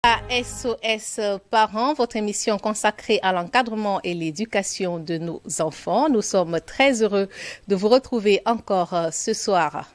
À SOS Parents, votre émission consacrée à l'encadrement et l'éducation de nos enfants. Nous sommes très heureux de vous retrouver encore ce soir.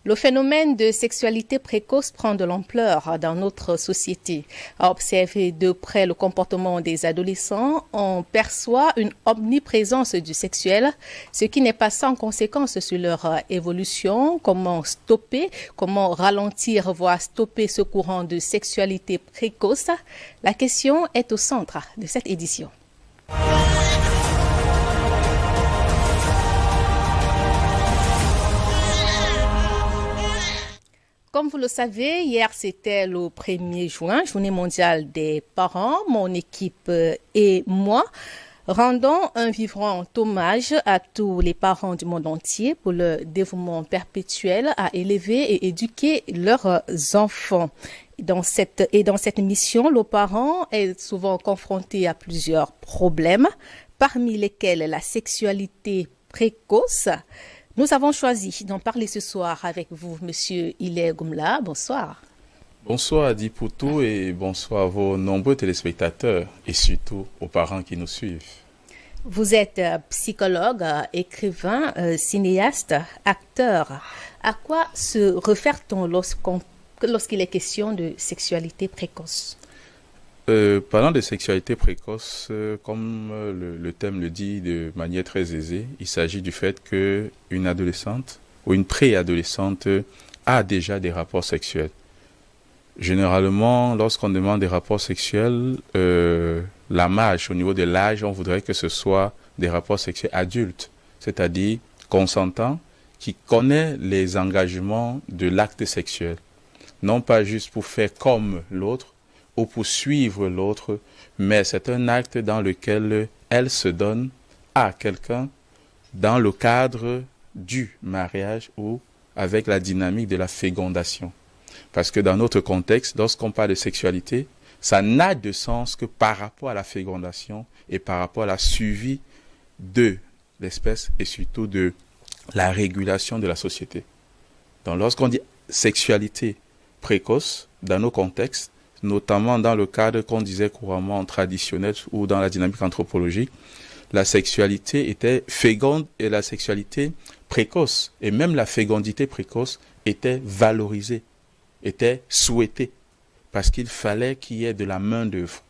Le phénomène de sexualité précoce prend de l'ampleur dans notre société. À observer de près le comportement des adolescents, on perçoit une omniprésence du sexuel, ce qui n'est pas sans conséquence sur leur évolution. Comment stopper, comment ralentir, voire stopper ce courant de sexualité précoce? La question est au centre de cette édition. Comme vous le savez, hier c'était le 1er juin, journée mondiale des parents. Mon équipe et moi rendons un vibrant hommage à tous les parents du monde entier pour le dévouement perpétuel à élever et éduquer leurs enfants. Dans cette mission, le parent est souvent confronté à plusieurs problèmes, parmi lesquels la sexualité précoce. Nous avons choisi d'en parler ce soir avec vous, Monsieur Hilaire Goumla. Bonsoir. Bonsoir Adi Poutou et bonsoir à vos nombreux téléspectateurs et surtout aux parents qui nous suivent. Vous êtes psychologue, écrivain, cinéaste, acteur. À quoi se réfère-t-on lorsqu'il est question de sexualité précoce? Parlant de sexualité précoce, comme le thème le dit de manière très aisée, il s'agit du fait qu'une adolescente ou une préadolescente a déjà des rapports sexuels. Généralement, lorsqu'on demande des rapports sexuels, au niveau de l'âge, on voudrait que ce soit des rapports sexuels adultes, c'est-à-dire consentants, qui connaît les engagements de l'acte sexuel. Non pas juste pour faire comme l'autre, ou pour suivre l'autre, mais c'est un acte dans lequel elle se donne à quelqu'un dans le cadre du mariage ou avec la dynamique de la fécondation. Parce que dans notre contexte, lorsqu'on parle de sexualité, ça n'a de sens que par rapport à la fécondation et par rapport à la suivi de l'espèce et surtout de la régulation de la société. Donc lorsqu'on dit sexualité précoce, dans nos contextes, notamment dans le cadre qu'on disait couramment traditionnel ou dans la dynamique anthropologique, la sexualité était féconde et la sexualité précoce, et même la fécondité précoce était valorisée, était souhaitée, parce qu'il fallait qu'il y ait de la main-d'œuvre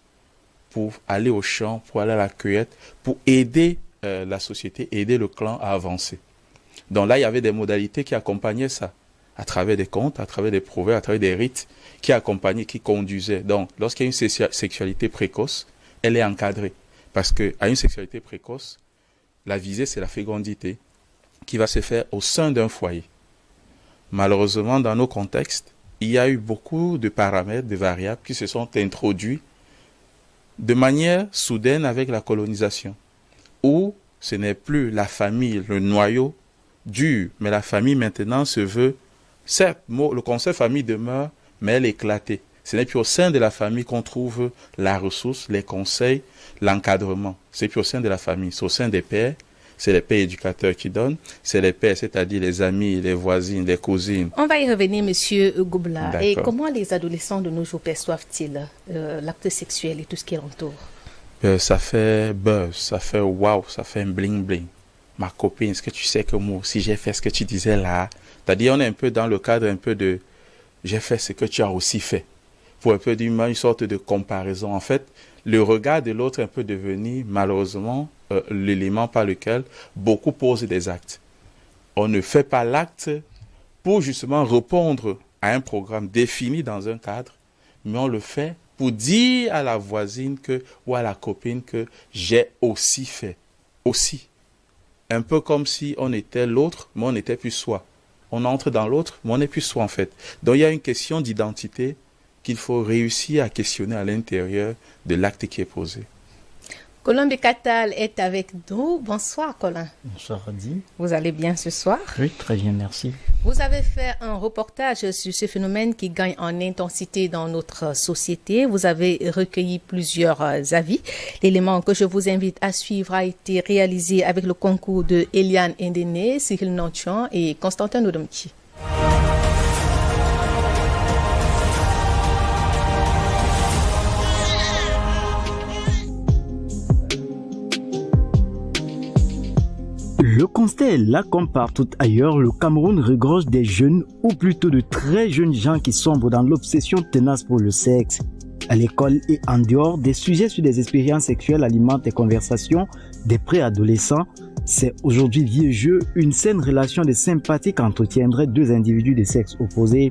pour aller au champ, pour aller à la cueillette, pour aider la société, aider le clan à avancer. Donc là, il y avait des modalités qui accompagnaient ça, à travers des contes, à travers des proverbes, à travers des rites qui accompagnaient, qui conduisaient. Donc, lorsqu'il y a une sexualité précoce, elle est encadrée. Parce qu'à une sexualité précoce, la visée, c'est la fécondité qui va se faire au sein d'un foyer. Malheureusement, dans nos contextes, il y a eu beaucoup de paramètres, de variables qui se sont introduits de manière soudaine avec la colonisation, où ce n'est plus la famille, le noyau dur, mais la famille maintenant se veut. Certes, le concept famille demeure, mais elle est éclatée. Ce n'est plus au sein de la famille qu'on trouve la ressource, les conseils, l'encadrement. C'est plus au sein de la famille, c'est au sein des pères. C'est les pères éducateurs qui donnent. C'est les pères, c'est-à-dire les amis, les voisines, les cousines. On va y revenir, Monsieur Goumla. Et comment les adolescents de nos jours perçoivent-ils l'acte sexuel et tout ce qui l'entoure? Ça fait buzz, ça fait wow, ça fait un bling-bling. Ma copine, est-ce que tu sais que moi aussi j'ai fait ce que tu disais là? C'est-à-dire, on est un peu dans le cadre un peu de j'ai fait ce que tu as aussi fait. Pour un peu d'une sorte de comparaison. En fait, le regard de l'autre est un peu devenu, malheureusement, l'élément par lequel beaucoup posent des actes. On ne fait pas l'acte pour justement répondre à un programme défini dans un cadre, mais on le fait pour dire à la voisine ou à la copine que j'ai aussi fait. Aussi. Un peu comme si on était l'autre, mais on n'était plus soi. On entre dans l'autre, mais on n'est plus soi en fait. Donc il y a une question d'identité qu'il faut réussir à questionner à l'intérieur de l'acte qui est posé. Colin Bekatal est avec nous. Bonsoir Colin. Bonsoir Adi. Vous allez bien ce soir? Oui, très bien, merci. Vous avez fait un reportage sur ce phénomène qui gagne en intensité dans notre société. Vous avez recueilli plusieurs avis. L'élément que je vous invite à suivre a été réalisé avec le concours de Eliane Ndene, Cyril Nantian et Constantin Nodomki. Le constat est là comme partout ailleurs, le Cameroun regorge des jeunes ou plutôt de très jeunes gens qui sombrent dans l'obsession tenace pour le sexe. À l'école et en dehors, des sujets sur des expériences sexuelles alimentent les conversations des préadolescents. C'est aujourd'hui vieux jeu, une saine relation de sympathie qu'entretiendraient deux individus de sexe opposé.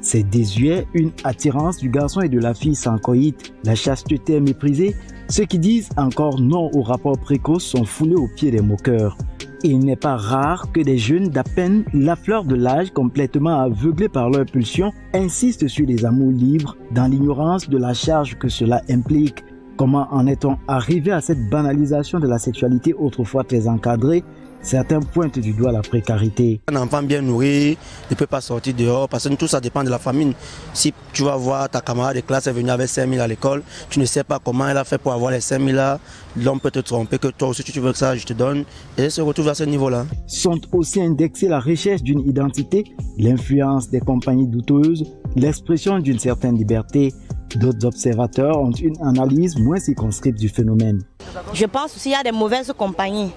C'est désuet, une attirance du garçon et de la fille sans coït, la chasteté est méprisée. Ceux qui disent encore non au rapport précoce sont foulés aux pieds des moqueurs. Il n'est pas rare que des jeunes d'à peine la fleur de l'âge, complètement aveuglés par leur pulsion, insistent sur les amours libres dans l'ignorance de la charge que cela implique. Comment en est-on arrivé à cette banalisation de la sexualité autrefois très encadrée? Certains pointent du doigt la précarité. Un enfant bien nourri ne peut pas sortir dehors parce que tout ça dépend de la famine. Si tu vas voir ta camarade de classe est venue avec 5 000 à l'école, tu ne sais pas comment elle a fait pour avoir les 5 000 là. L'homme peut te tromper que toi aussi tu veux que ça, je te donne. Et elle se retrouve à ce niveau-là. Sont aussi indexés la recherche d'une identité, l'influence des compagnies douteuses, l'expression d'une certaine liberté. D'autres observateurs ont une analyse moins circonscrite du phénomène. Je pense aussi qu'il y a des mauvaises compagnies.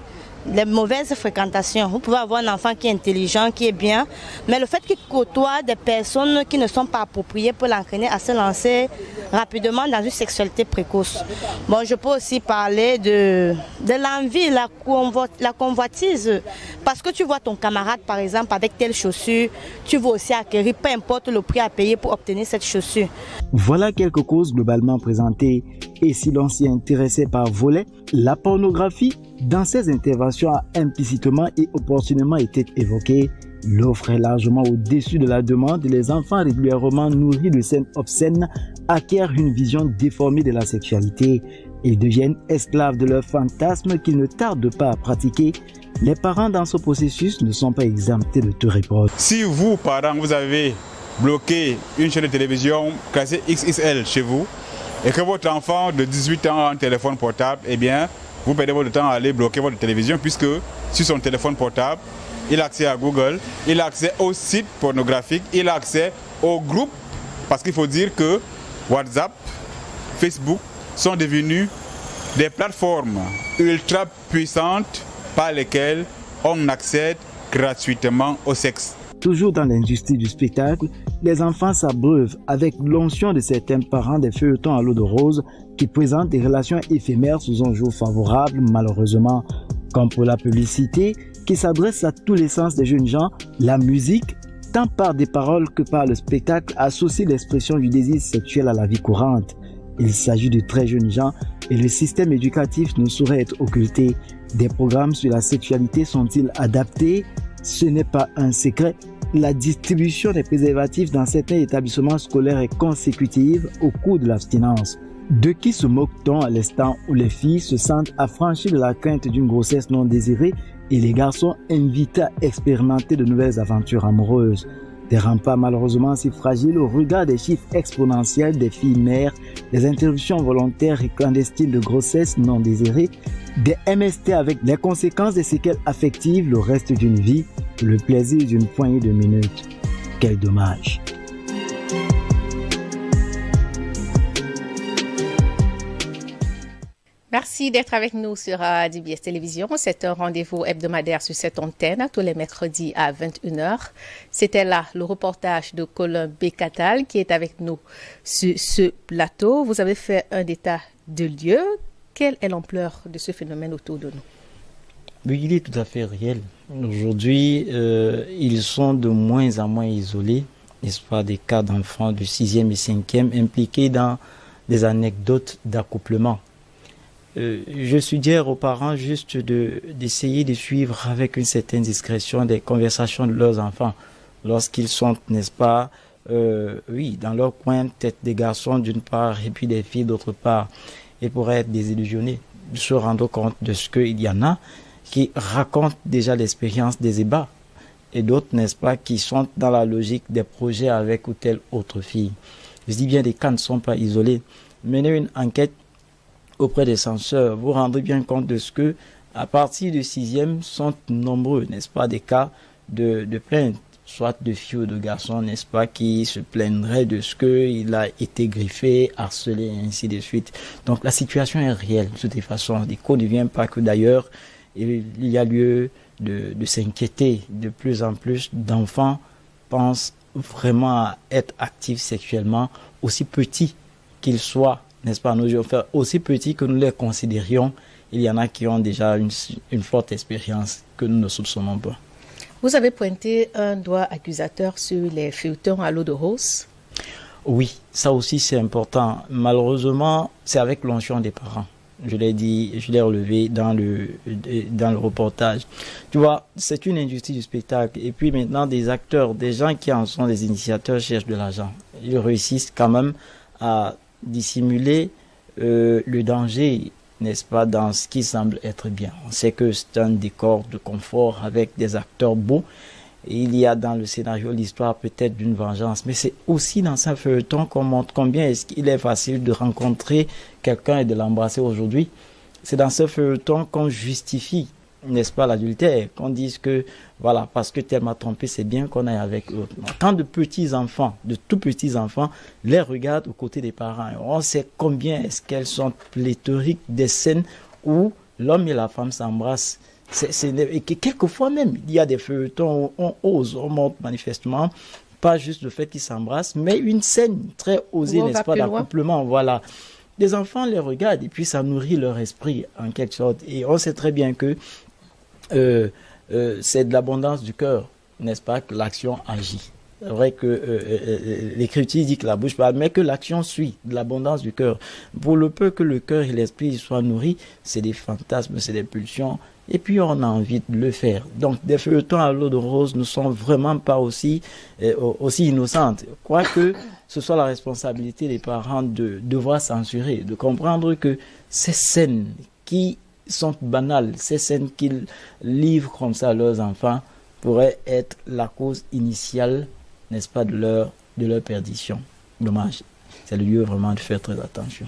Les mauvaises fréquentations. Vous pouvez avoir un enfant qui est intelligent, qui est bien, mais le fait qu'il côtoie des personnes qui ne sont pas appropriées peut l'entraîner à se lancer rapidement dans une sexualité précoce. Bon, je peux aussi parler de l'envie, la convoitise. Parce que tu vois ton camarade, par exemple, avec telle chaussure, tu veux aussi acquérir, peu importe le prix à payer pour obtenir cette chaussure. Voilà quelques causes globalement présentées. Et si l'on s'y intéressait par volet, la pornographie, dans ses interventions, a implicitement et opportunément été évoquée. L'offre est largement au-dessus de la demande et les enfants régulièrement nourris de scènes obscènes acquièrent une vision déformée de la sexualité. Ils deviennent esclaves de leurs fantasmes qu'ils ne tardent pas à pratiquer. Les parents dans ce processus ne sont pas exemptés de tout reproche. Si vous, parents, vous avez bloqué une chaîne de télévision classée XXL chez vous et que votre enfant de 18 ans a un téléphone portable, eh bien, vous perdez votre temps à aller bloquer votre télévision puisque sur son téléphone portable, il a accès à Google, il a accès aux sites pornographiques, il a accès aux groupes. Parce qu'il faut dire que WhatsApp, Facebook sont devenus des plateformes ultra puissantes par lesquelles on accède gratuitement au sexe. Toujours dans l'industrie du spectacle, les enfants s'abreuvent avec l'onction de certains parents des feuilletons à l'eau de rose qui présentent des relations éphémères sous un jour favorable, malheureusement. Comme pour la publicité, qui s'adresse à tous les sens des jeunes gens, la musique, tant par des paroles que par le spectacle, associe l'expression du désir sexuel à la vie courante. Il s'agit de très jeunes gens et le système éducatif ne saurait être occulté. Des programmes sur la sexualité sont-ils adaptés? Ce n'est pas un secret. La distribution des préservatifs dans certains établissements scolaires est consécutive au cours de l'abstinence. De qui se moque-t-on à l'instant où les filles se sentent affranchies de la crainte d'une grossesse non désirée et les garçons invités à expérimenter de nouvelles aventures amoureuses? Des remparts malheureusement si fragiles au regard des chiffres exponentiels des filles mères, des interruptions volontaires et clandestines de grossesse non désirées, des MST avec les conséquences des séquelles affectives le reste d'une vie, le plaisir d'une poignée de minutes. Quel dommage! Merci d'être avec nous sur DBS Télévision. C'est un rendez-vous hebdomadaire sur cette antenne tous les mercredis à 21h. C'était là le reportage de Colin Bécatal qui est avec nous sur ce plateau. Vous avez fait un état de lieu. Quelle est l'ampleur de ce phénomène autour de nous? Oui, il est tout à fait réel. Aujourd'hui, ils sont de moins en moins isolés, n'est-ce pas, des cas d'enfants du 6e et 5e impliqués dans des anecdotes d'accouplement. Je suggère aux parents juste d'essayer de suivre avec une certaine discrétion des conversations de leurs enfants lorsqu'ils sont, n'est-ce pas, dans leur coin, peut-être des garçons d'une part et puis des filles d'autre part. Ils pourraient être désillusionnés, se rendre compte de ce qu'il y en a qui racontent déjà l'expérience des ébats et d'autres, n'est-ce pas, qui sont dans la logique des projets avec ou telle autre fille. Je dis bien, les cas ne sont pas isolés. Menez une enquête auprès des censeurs, vous rendrez bien compte de ce que, à partir du 6e, sont nombreux, n'est-ce pas, des cas de plainte, soit de filles ou de garçons, n'est-ce pas, qui se plaindraient de ce qu'il a été griffé, harcelé, et ainsi de suite. Donc la situation est réelle, de toute façon. Les cas ne viennent pas que d'ailleurs, il y a lieu de s'inquiéter. De plus en plus d'enfants pensent vraiment à être actifs sexuellement, aussi petits qu'ils soient, n'est-ce pas, nos yeux, enfin, aussi petits que nous les considérions. Il y en a qui ont déjà une forte expérience que nous ne soupçonnons pas. Vous avez pointé un doigt accusateur sur les feuilletons à l'eau de rose. Oui, ça aussi c'est important. Malheureusement, c'est avec l'onction des parents. Je l'ai dit, je l'ai relevé dans le reportage. Tu vois, c'est une industrie du spectacle. Et puis maintenant, des acteurs, des gens qui en sont des initiateurs cherchent de l'argent. Ils réussissent quand même à dissimuler le danger, n'est-ce pas, dans ce qui semble être bien. On sait que c'est un décor de confort avec des acteurs beaux. Et il y a dans le scénario l'histoire peut-être d'une vengeance, mais c'est aussi dans un feuilleton qu'on montre combien est-ce qu'il est facile de rencontrer quelqu'un et de l'embrasser aujourd'hui. C'est dans ce feuilleton qu'on justifie, n'est-ce pas, l'adultère, qu'on dise que, voilà, parce que tel m'a trompé, c'est bien qu'on aille avec l'autre. Quand de petits enfants, de tout petits enfants, les regardent aux côtés des parents, on sait combien est-ce qu'elles sont pléthoriques des scènes où l'homme et la femme s'embrassent. Et que quelquefois même, il y a des feuilletons où on ose, on montre manifestement, pas juste le fait qu'ils s'embrassent, mais une scène très osée, n'est-ce pas, d'accouplement, voilà. Les enfants les regardent et puis ça nourrit leur esprit en quelque sorte. Et on sait très bien que c'est de l'abondance du cœur, n'est-ce pas, que l'action agit. C'est vrai que l'Écriture dit que la bouche parle, mais que l'action suit de l'abondance du cœur. Pour le peu que le cœur et l'esprit soient nourris, c'est des fantasmes, c'est des pulsions, et puis on a envie de le faire. Donc des feuilletons à l'eau de rose ne sont vraiment pas aussi innocentes. Quoique ce soit la responsabilité des parents de devoir censurer, de comprendre que ces scènes qui sont banales, ces scènes qu'ils livrent comme ça à leurs enfants, pourraient être la cause initiale, n'est-ce pas, de leur perdition. Dommage. C'est le lieu vraiment de faire très attention.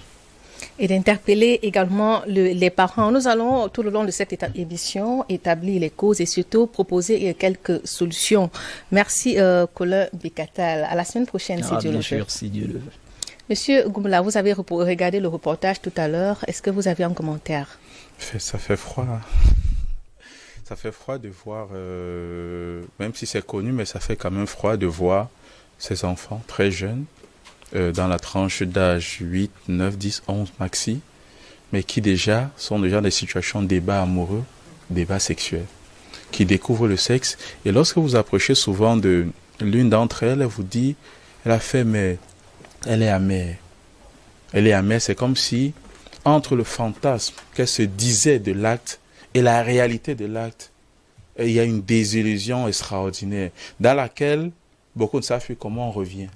Et d'interpeller également les parents. Nous allons, tout le long de cette émission, établir les causes et surtout proposer quelques solutions. Merci, Colin Bikatal. À la semaine prochaine, si Dieu le veut. Bien sûr, si Dieu le veut. Monsieur Goumoula, vous avez regardé le reportage tout à l'heure. Est-ce que vous avez un commentaire? Ça fait froid. Ça fait froid de voir, même si c'est connu, mais ça fait quand même froid de voir ces enfants très jeunes, dans la tranche d'âge 8, 9, 10, 11 maxi, mais qui sont déjà dans des situations de débat amoureux, débat sexuel, qui découvrent le sexe. Et lorsque vous approchez souvent de l'une d'entre elles, elle vous dit, elle a fait, mais elle est amère. Elle est amère, c'est comme si, entre le fantasme qu'elle se disait de l'acte et la réalité de l'acte, il y a une désillusion extraordinaire dans laquelle beaucoup ne savent plus comment on revient.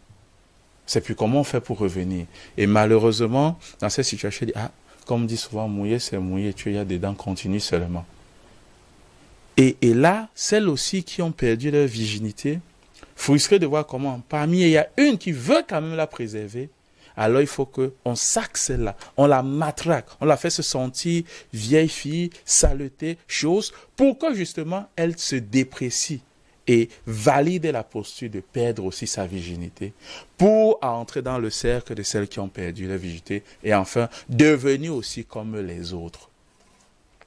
C'est plus comment on fait pour revenir. Et malheureusement, dans cette situation, comme on dit souvent, mouiller, c'est mouiller, il y a des dents continues seulement. Et là, celles aussi qui ont perdu leur virginité, frustrées de voir comment, parmi elles, il y a une qui veut quand même la préserver. Alors il faut qu'on saque celle-là, on la matraque, on la fait se sentir vieille fille, saleté, chose, pour que justement elle se déprécie et valide la posture de perdre aussi sa virginité, pour entrer dans le cercle de celles qui ont perdu leur virginité et enfin devenir aussi comme les autres.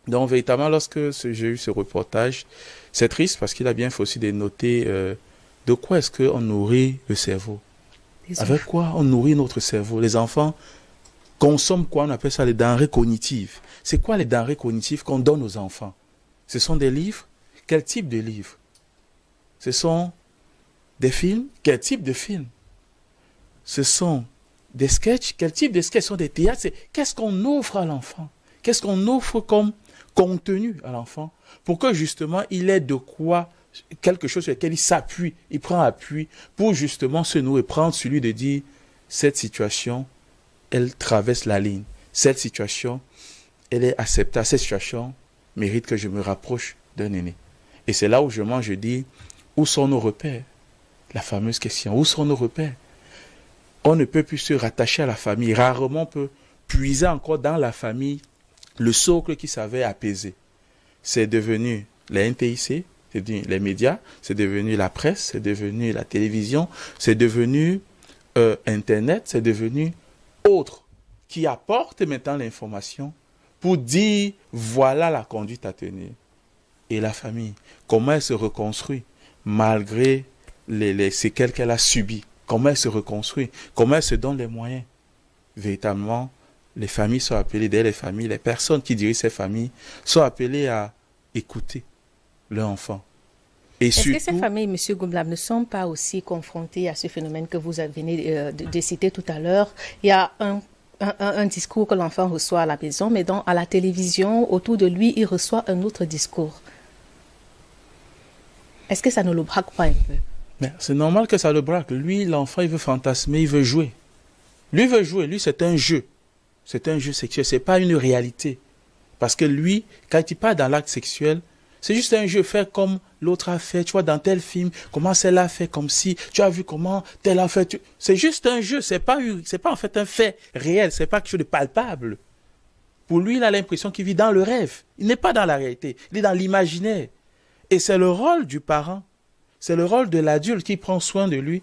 Donc véritablement, lorsque j'ai eu ce reportage, c'est triste parce qu'il a bien fait aussi dénoter de quoi est-ce qu'on nourrit le cerveau. Avec quoi on nourrit notre cerveau? Les enfants consomment quoi? On appelle ça les denrées cognitives. C'est quoi les denrées cognitives qu'on donne aux enfants? Ce sont des livres? Quel type de livres? Ce sont des films? Quel type de films? Ce sont des sketchs? Quel type de sketchs? Ce sont des théâtres? Qu'est-ce qu'on offre à l'enfant? Qu'est-ce qu'on offre comme contenu à l'enfant? Pour que justement il ait de quoi, quelque chose sur lequel il s'appuie, il prend appui pour justement se nouer, prendre celui de dire, cette situation, elle traverse la ligne. Cette situation, elle est acceptable. Cette situation mérite que je me rapproche d'un aîné. Et c'est là où je dis, où sont nos repères? La fameuse question, où sont nos repères? On ne peut plus se rattacher à la famille. Rarement on peut puiser encore dans la famille le socle qui savait apaiser. C'est devenu les NTIC, c'est devenu les médias, c'est devenu la presse, c'est devenu la télévision, c'est devenu Internet, c'est devenu autre qui apporte maintenant l'information pour dire voilà la conduite à tenir. Et la famille, comment elle se reconstruit malgré les séquelles qu'elle a subies. Comment elle se reconstruit, comment elle se donne les moyens. Véritablement, les familles sont appelées, d'ailleurs les familles, les personnes qui dirigent ces familles sont appelées à écouter leur enfant. Est-ce que ces familles, M. Goumblam, ne sont pas aussi confrontées à ce phénomène que vous venez de citer tout à l'heure? Il y a un discours que l'enfant reçoit à la maison, mais à la télévision, autour de lui, il reçoit un autre discours. Est-ce que ça ne le braque pas un peu? Mais c'est normal que ça le braque. Lui, l'enfant, il veut fantasmer, il veut jouer. Lui veut jouer. Lui, c'est un jeu. C'est un jeu sexuel. C'est pas une réalité. Parce que lui, quand il part dans l'acte sexuel, c'est juste un jeu fait comme l'autre a fait. Tu vois, dans tel film, comment celle-là a fait, comme si tu as vu comment tel a fait. C'est juste un jeu. C'est pas en fait un fait réel. C'est pas quelque chose de palpable. Pour lui, il a l'impression qu'il vit dans le rêve. Il n'est pas dans la réalité. Il est dans l'imaginaire. Et c'est le rôle du parent. C'est le rôle de l'adulte qui prend soin de lui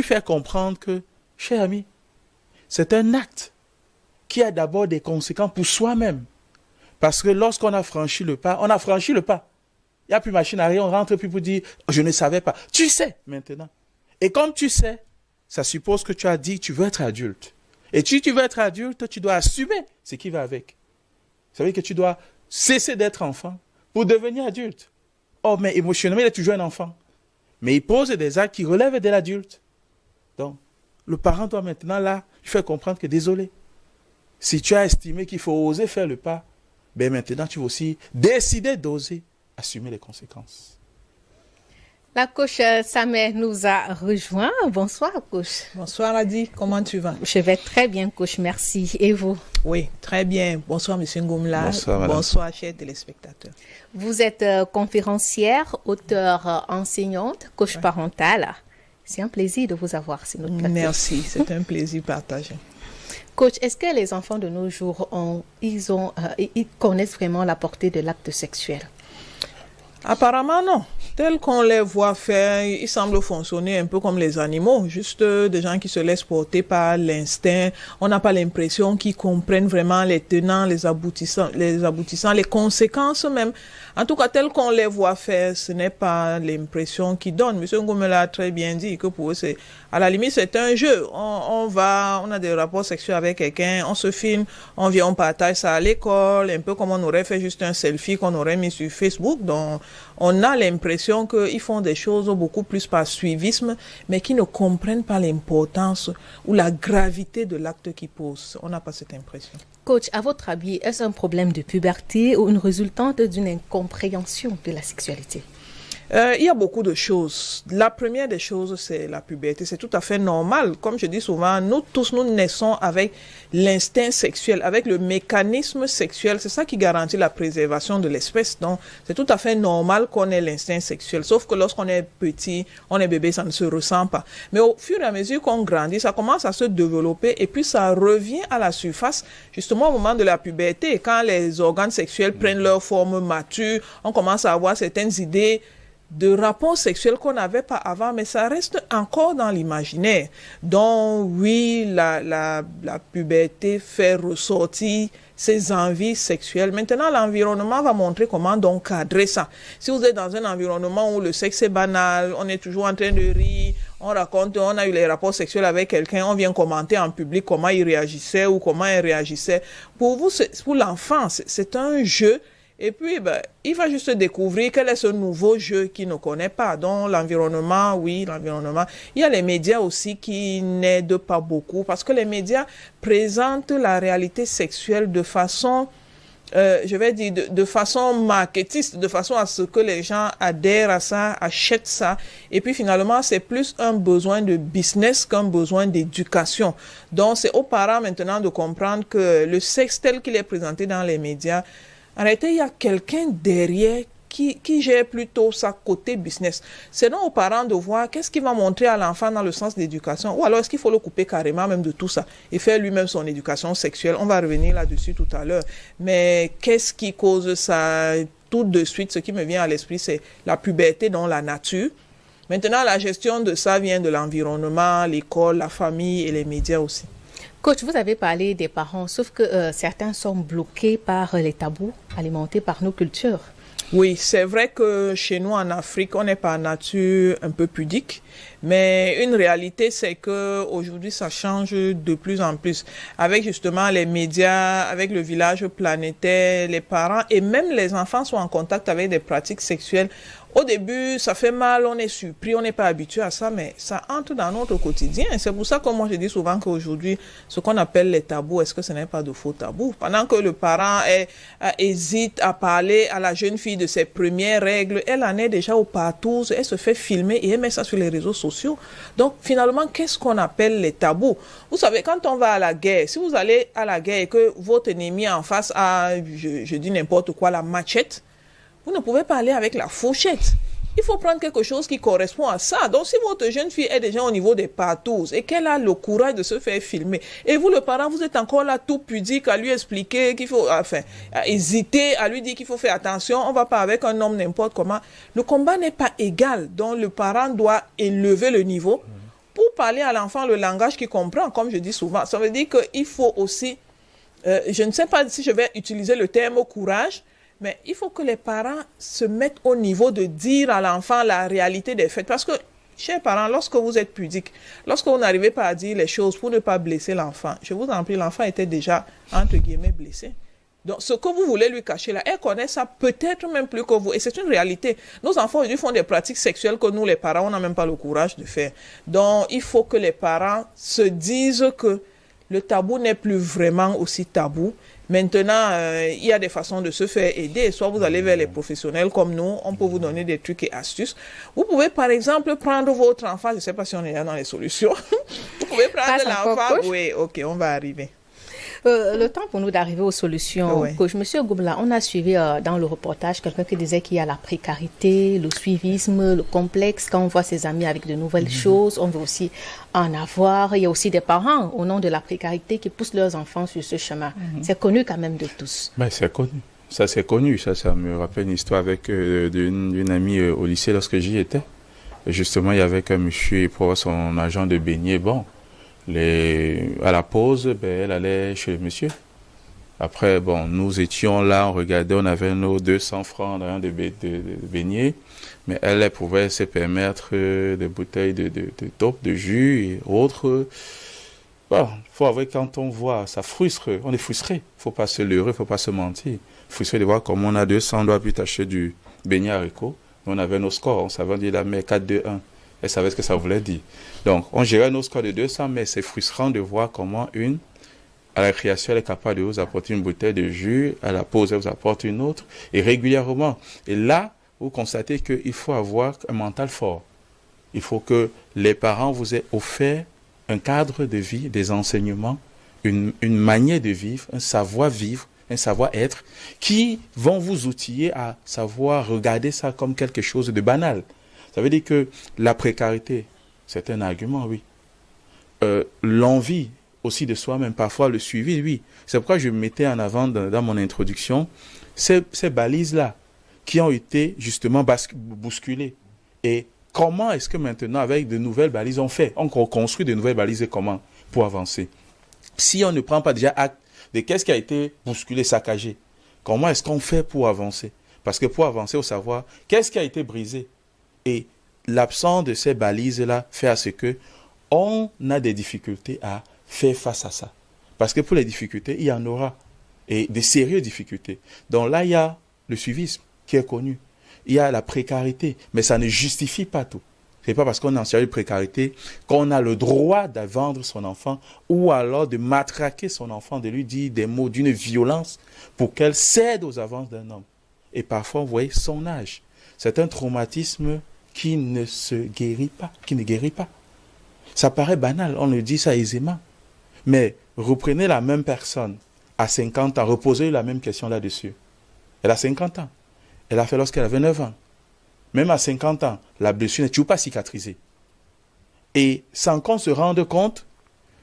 faire comprendre que, cher ami, c'est un acte qui a d'abord des conséquences pour soi-même. Parce que lorsqu'on a franchi le pas, on a franchi le pas. Il n'y a plus machine arrière, on rentre plus pour dire « je ne savais pas ». Tu sais maintenant. Et comme tu sais, ça suppose que tu as dit que tu veux être adulte. Et si tu veux être adulte, tu dois assumer ce qui va avec. Ça veut dire que tu dois cesser d'être enfant pour devenir adulte. Oh, mais émotionnellement, il est toujours un enfant. Mais il pose des actes qui relèvent de l'adulte. Donc, le parent doit maintenant, là, lui faire comprendre que désolé, si tu as estimé qu'il faut oser faire le pas, ben maintenant, tu vas aussi décider d'oser assumer les conséquences. La coach Samer nous a rejoint. Bonsoir, coach. Bonsoir, Adi. Comment tu vas? Je vais très bien, coach. Merci. Et vous? Oui, très bien. Bonsoir, M. Ngoumla. Bonsoir, madame. Bonsoir, chers téléspectateurs. Vous êtes conférencière, auteure, enseignante, coach parentale. C'est un plaisir de vous avoir sur notre plateau. Merci, c'est un plaisir partagé. Coach, est-ce que les enfants de nos jours, ils connaissent vraiment la portée de l'acte sexuel? Apparemment, non. Tel qu'on les voit faire, ils semblent fonctionner un peu comme les animaux, juste des gens qui se laissent porter par l'instinct. On n'a pas l'impression qu'ils comprennent vraiment les tenants, les aboutissants, les conséquences même. En tout cas, tel qu'on les voit faire, ce n'est pas l'impression qu'ils donnent. Monsieur Ngome l'a très bien dit que pour eux, à la limite, c'est un jeu. On a des rapports sexuels avec quelqu'un, on se filme, on vient, on partage ça à l'école, un peu comme on aurait fait juste un selfie qu'on aurait mis sur Facebook. Donc, on a l'impression qu'ils font des choses beaucoup plus par suivisme, mais qui ne comprennent pas l'importance ou la gravité de l'acte qu'ils posent. On n'a pas cette impression. Coach, à votre avis, est-ce un problème de puberté ou une résultante d'une incompréhension de la sexualité? Il y a beaucoup de choses. La première des choses, c'est la puberté. C'est tout à fait normal. Comme je dis souvent, nous tous, nous naissons avec l'instinct sexuel, avec le mécanisme sexuel. C'est ça qui garantit la préservation de l'espèce. Donc, c'est tout à fait normal qu'on ait l'instinct sexuel. Sauf que lorsqu'on est petit, on est bébé, ça ne se ressent pas. Mais au fur et à mesure qu'on grandit, ça commence à se développer et puis ça revient à la surface, justement au moment de la puberté. Quand les organes sexuels prennent leur forme mature, on commence à avoir certaines idées de rapports sexuels qu'on n'avait pas avant, mais ça reste encore dans l'imaginaire. Donc oui, la puberté fait ressortir ses envies sexuelles. Maintenant, l'environnement va montrer comment donc cadrer ça. Si vous êtes dans un environnement où le sexe est banal, on est toujours en train de rire, on raconte, on a eu les rapports sexuels avec quelqu'un, on vient commenter en public comment il réagissait ou comment elle réagissait. Pour vous, pour l'enfant, c'est un jeu. Et puis, il va juste découvrir quel est ce nouveau jeu qu'il ne connaît pas. Donc, l'environnement, oui, l'environnement. Il y a les médias aussi qui n'aident pas beaucoup parce que les médias présentent la réalité sexuelle de façon, je vais dire, de façon marketiste, de façon à ce que les gens adhèrent à ça, achètent ça. Et puis, finalement, c'est plus un besoin de business qu'un besoin d'éducation. Donc, c'est aux parents maintenant de comprendre que le sexe tel qu'il est présenté dans les médias, en réalité, il y a quelqu'un derrière qui gère plutôt sa côté business. C'est donc aux parents de voir qu'est-ce qu'il va montrer à l'enfant dans le sens d'éducation, ou alors est-ce qu'il faut le couper carrément même de tout ça et faire lui-même son éducation sexuelle. On va revenir là-dessus tout à l'heure. Mais qu'est-ce qui cause ça? Tout de suite, ce qui me vient à l'esprit, c'est la puberté dans la nature. Maintenant, la gestion de ça vient de l'environnement, l'école, la famille et les médias aussi. Coach, vous avez parlé des parents, sauf que certains sont bloqués par les tabous alimentés par nos cultures. Oui, c'est vrai que chez nous en Afrique, on est par nature un peu pudique, mais une réalité, c'est que aujourd'hui, ça change de plus en plus. Avec justement les médias, avec le village planétaire, les parents et même les enfants sont en contact avec des pratiques sexuelles. Au début, ça fait mal, on est surpris, on n'est pas habitué à ça, mais ça entre dans notre quotidien. Et c'est pour ça que moi, je dis souvent qu'aujourd'hui, ce qu'on appelle les tabous, est-ce que ce n'est pas de faux tabous? Pendant que le parent hésite à parler à la jeune fille de ses premières règles, elle en est déjà au partout, elle se fait filmer et elle met ça sur les réseaux sociaux. Donc, finalement, qu'est-ce qu'on appelle les tabous? Vous savez, quand on va à la guerre, si vous allez à la guerre et que votre ennemi en face a, je dis n'importe quoi, la machette, vous ne pouvez pas aller avec la fourchette. Il faut prendre quelque chose qui correspond à ça. Donc, si votre jeune fille est déjà au niveau des partous et qu'elle a le courage de se faire filmer, et vous, le parent, vous êtes encore là tout pudique à lui expliquer qu'il faut, enfin, à hésiter, à lui dire qu'il faut faire attention, on ne va pas avec un homme n'importe comment. Le combat n'est pas égal. Donc, le parent doit élever le niveau pour parler à l'enfant le langage qu'il comprend, comme je dis souvent. Ça veut dire qu'il faut aussi, je ne sais pas si je vais utiliser le terme courage, mais il faut que les parents se mettent au niveau de dire à l'enfant la réalité des faits. Parce que, chers parents, lorsque vous êtes pudiques, lorsque vous n'arrivez pas à dire les choses pour ne pas blesser l'enfant, je vous en prie, l'enfant était déjà, entre guillemets, blessé. Donc, ce que vous voulez lui cacher là, elle connaît ça peut-être même plus que vous. Et c'est une réalité. Nos enfants aujourd'hui font des pratiques sexuelles que nous, les parents, on n'a même pas le courage de faire. Donc, il faut que les parents se disent que le tabou n'est plus vraiment aussi tabou. Maintenant, il y a des façons de se faire aider. Soit vous allez vers les professionnels comme nous, on peut vous donner des trucs et astuces. Vous pouvez, par exemple, prendre votre enfant. Je ne sais pas si on est là dans les solutions. Vous pouvez prendre l'enfant. Oui, ok, on va arriver. Le temps pour nous d'arriver aux solutions. Ouais. Coach, Monsieur Goubla, on a suivi dans le reportage quelqu'un qui disait qu'il y a la précarité, le suivisme, le complexe. Quand on voit ses amis avec de nouvelles choses, on veut aussi en avoir. Il y a aussi des parents, au nom de la précarité, qui poussent leurs enfants sur ce chemin. C'est connu quand même de tous. Ben, c'est connu. Ça, c'est connu. Ça me rappelle une histoire avec d'une amie au lycée lorsque j'y étais. Et justement, il y avait un monsieur pour avoir son agent de beignet. Bon, à la pause, ben, elle allait chez le monsieur. Après, bon, nous étions là, on regardait, on avait nos 200 francs de beignets, mais elle pouvait se permettre des bouteilles de top, de jus et autres. Bon, faut avouer, quand on voit, ça frustre, on est frustré. Faut pas se leurrer, faut pas se mentir. Frustré de voir comment on a 200, on doit plus tâcher du beignet haricot. On avait nos scores, on savait dire la mère 4-2-1. Elle savait ce que ça voulait dire. Donc, on gérait nos scores de 200, mais c'est frustrant de voir comment à la création, elle est capable de vous apporter une bouteille de jus, à la pause, elle vous apporte une autre, et régulièrement. Et là, vous constatez qu'il faut avoir un mental fort. Il faut que les parents vous aient offert un cadre de vie, des enseignements, une manière de vivre, un savoir-vivre, un savoir-être, qui vont vous outiller à savoir regarder ça comme quelque chose de banal. Ça veut dire que la précarité, c'est un argument, oui. L'envie aussi de soi-même, parfois le suivi, oui. C'est pourquoi je mettais en avant dans mon introduction ces balises-là qui ont été justement bousculées. Et comment est-ce que maintenant, avec de nouvelles balises, on fait? On construit de nouvelles balises et comment pour avancer? Si on ne prend pas déjà acte de qu'est-ce qui a été bousculé, saccagé, comment est-ce qu'on fait pour avancer? Parce que pour avancer, il faut savoir qu'est-ce qui a été brisé. Et l'absence de ces balises-là fait à ce que on a des difficultés à faire face à ça. Parce que pour les difficultés, il y en aura. Et des sérieuses difficultés. Donc là, il y a le suivisme qui est connu. Il y a la précarité. Mais ça ne justifie pas tout. Ce n'est pas parce qu'on est en situation de précarité qu'on a le droit de vendre son enfant ou alors de matraquer son enfant, de lui dire des mots d'une violence pour qu'elle cède aux avances d'un homme. Et parfois, vous voyez, son âge. C'est un traumatisme qui ne se guérit pas, qui ne guérit pas. Ça paraît banal, on le dit ça aisément. Mais reprenez la même personne à 50 ans, reposez la même question là-dessus. Elle a 50 ans. Elle a fait lorsqu'elle avait 9 ans. Même à 50 ans, la blessure n'est toujours pas cicatrisée. Et sans qu'on se rende compte,